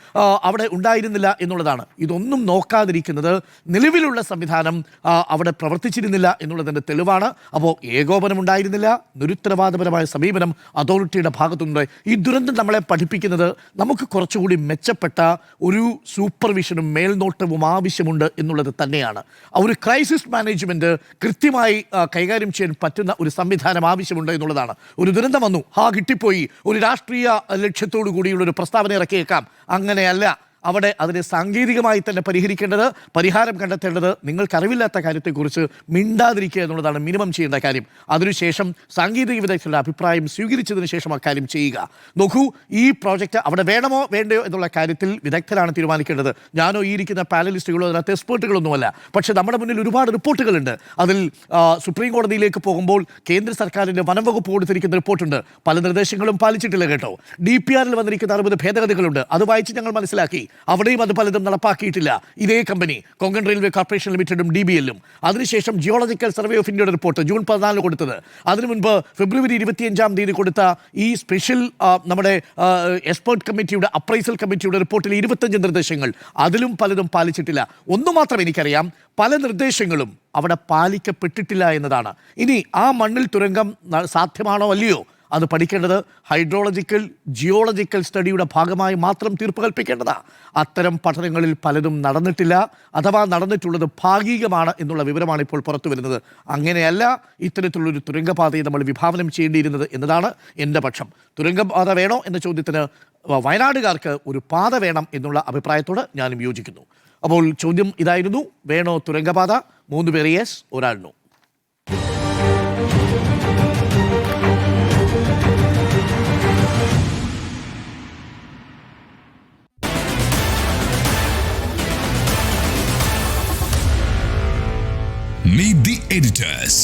അവിടെ ഉണ്ടായിരുന്നില്ല എന്നുള്ളതാണ്. ഇതൊന്നും നോക്കാതിരിക്കുന്നത് നിലവിലുള്ള സംവിധാനം അവിടെ പ്രവർത്തിച്ചിരുന്നില്ല എന്നുള്ളതിൻ്റെ തെളിവാണ്. അപ്പോൾ ഏകോപനം ഉണ്ടായിരുന്നില്ല, നിരുത്തരവാദപരമായ സമീപനം അതോറിറ്റിയുടെ ഭാഗത്തുനിന്ന്. ഈ ദുരന്തം നമ്മളെ പഠിപ്പിക്കുന്നത് നമുക്ക് കുറച്ചുകൂടി മെച്ചപ്പെട്ട ഒരു സൂപ്പർവിഷനും മേൽനോട്ടവും ആവശ്യമുണ്ട് എന്നുള്ളത് തന്നെയാണ്. ഒരു ക്രൈസിസ് മാനേജ്മെൻറ്റ് കൃത്യമായി കൈകാര്യം ചെയ്യാൻ പറ്റുന്ന ഒരു സംവിധാനം ആവശ്യമുണ്ട് എന്നുള്ളതാണ്. ഒരു ദുരന്തം വന്നു, കിട്ടിപ്പോയി, ഒരു രാഷ്ട്രീയ ലക്ഷ്യത്തോടു കൂടിയുള്ള ഒരു പ്രസ്താവന ഇറക്കിയേക്കാം. അങ്ങനെയല്ല. അവിടെ അതിനെ സാങ്കേതികമായി തന്നെ പരിഹാരം കണ്ടെത്തേണ്ടത് നിങ്ങൾക്കറിവില്ലാത്ത കാര്യത്തെക്കുറിച്ച് മിണ്ടാതിരിക്കുക എന്നുള്ളതാണ് മിനിമം ചെയ്യേണ്ട കാര്യം. അതിനുശേഷം സാങ്കേതിക വിദഗ്ധരുടെ അഭിപ്രായം സ്വീകരിച്ചതിന് ശേഷം അക്കാര്യം ചെയ്യുക. നോക്കൂ, ഈ പ്രോജക്റ്റ് അവിടെ വേണമോ വേണ്ടയോ എന്നുള്ള കാര്യത്തിൽ വിദഗ്ധരാണ് തീരുമാനിക്കേണ്ടത്. ഞാനോ ഈ ഇരിക്കുന്ന പാനലിസ്റ്റുകളോ അതിനകത്ത് എക്സ്പേർട്ടുകളൊന്നുമല്ല. പക്ഷേ നമ്മുടെ മുന്നിൽ ഒരുപാട് റിപ്പോർട്ടുകളുണ്ട്. അതിൽ സുപ്രീം കോടതിയിലേക്ക് പോകുമ്പോൾ കേന്ദ്ര സർക്കാരിൻ്റെ വനം വകുപ്പ് കൊടുത്തിരിക്കുന്ന റിപ്പോർട്ടുണ്ട്. പല നിർദ്ദേശങ്ങളും പാലിച്ചിട്ടില്ല കേട്ടോ. DPRൽ വന്നിരിക്കുന്ന 60 ഭേദഗതികളുണ്ട്. അത് വായിച്ച് ഞങ്ങൾ മനസ്സിലാക്കി. അവിടെയും അത് പലതും നടപ്പാക്കിയിട്ടില്ല. ഇതേ കമ്പനി കൊങ്കൺ റെയിൽവേ കോർപ്പറേഷൻ ലിമിറ്റഡും DBLും. അതിനുശേഷം ജിയോളജിക്കൽ സർവേ ഓഫ് ഇന്ത്യയുടെ റിപ്പോർട്ട് ജൂൺ 14 കൊടുത്തത്. അതിനു മുൻപ് ഫെബ്രുവരി 25 കൊടുത്ത ഈ സ്പെഷ്യൽ നമ്മുടെ എക്സ്പേർട്ട് കമ്മിറ്റിയുടെ അപ്രൈസൽ കമ്മിറ്റിയുടെ റിപ്പോർട്ടിൽ 25 നിർദ്ദേശങ്ങൾ, അതിലും പലതും പാലിച്ചിട്ടില്ല. ഒന്നു മാത്രം എനിക്കറിയാം, പല നിർദ്ദേശങ്ങളും അവിടെ പാലിക്കപ്പെട്ടിട്ടില്ല എന്നതാണ്. ഇനി ആ മണ്ണിൽ തുരങ്കം സാധ്യമാണോ അല്ലയോ അത് പഠിക്കേണ്ടത് ഹൈഡ്രോളജിക്കൽ ജിയോളജിക്കൽ സ്റ്റഡിയുടെ ഭാഗമായി മാത്രം തീർപ്പ് കൽപ്പിക്കേണ്ടതാണ്. അത്തരം പഠനങ്ങളിൽ പലതും നടന്നിട്ടില്ല, അഥവാ നടന്നിട്ടുള്ളത് ഭാഗികമാണ് എന്നുള്ള വിവരമാണ് ഇപ്പോൾ പുറത്തു വരുന്നത്. അങ്ങനെയല്ല ഇത്തരത്തിലുള്ളൊരു തുരങ്കപാതയെ നമ്മൾ വിഭാവനം ചെയ്യേണ്ടിയിരുന്നത് എന്നതാണ് എൻ്റെ പക്ഷം. തുരങ്കപാത വേണോ എന്ന ചോദ്യത്തിന് വയനാടുകാർക്ക് ഒരു പാത വേണം എന്നുള്ള അഭിപ്രായത്തോട് ഞാനും യോജിക്കുന്നു. അപ്പോൾ ചോദ്യം ഇതായിരുന്നു, വേണോ തുരങ്കപാത? 3 പേർ യെസ്, ഒരാൾ നോ. Meet the editors.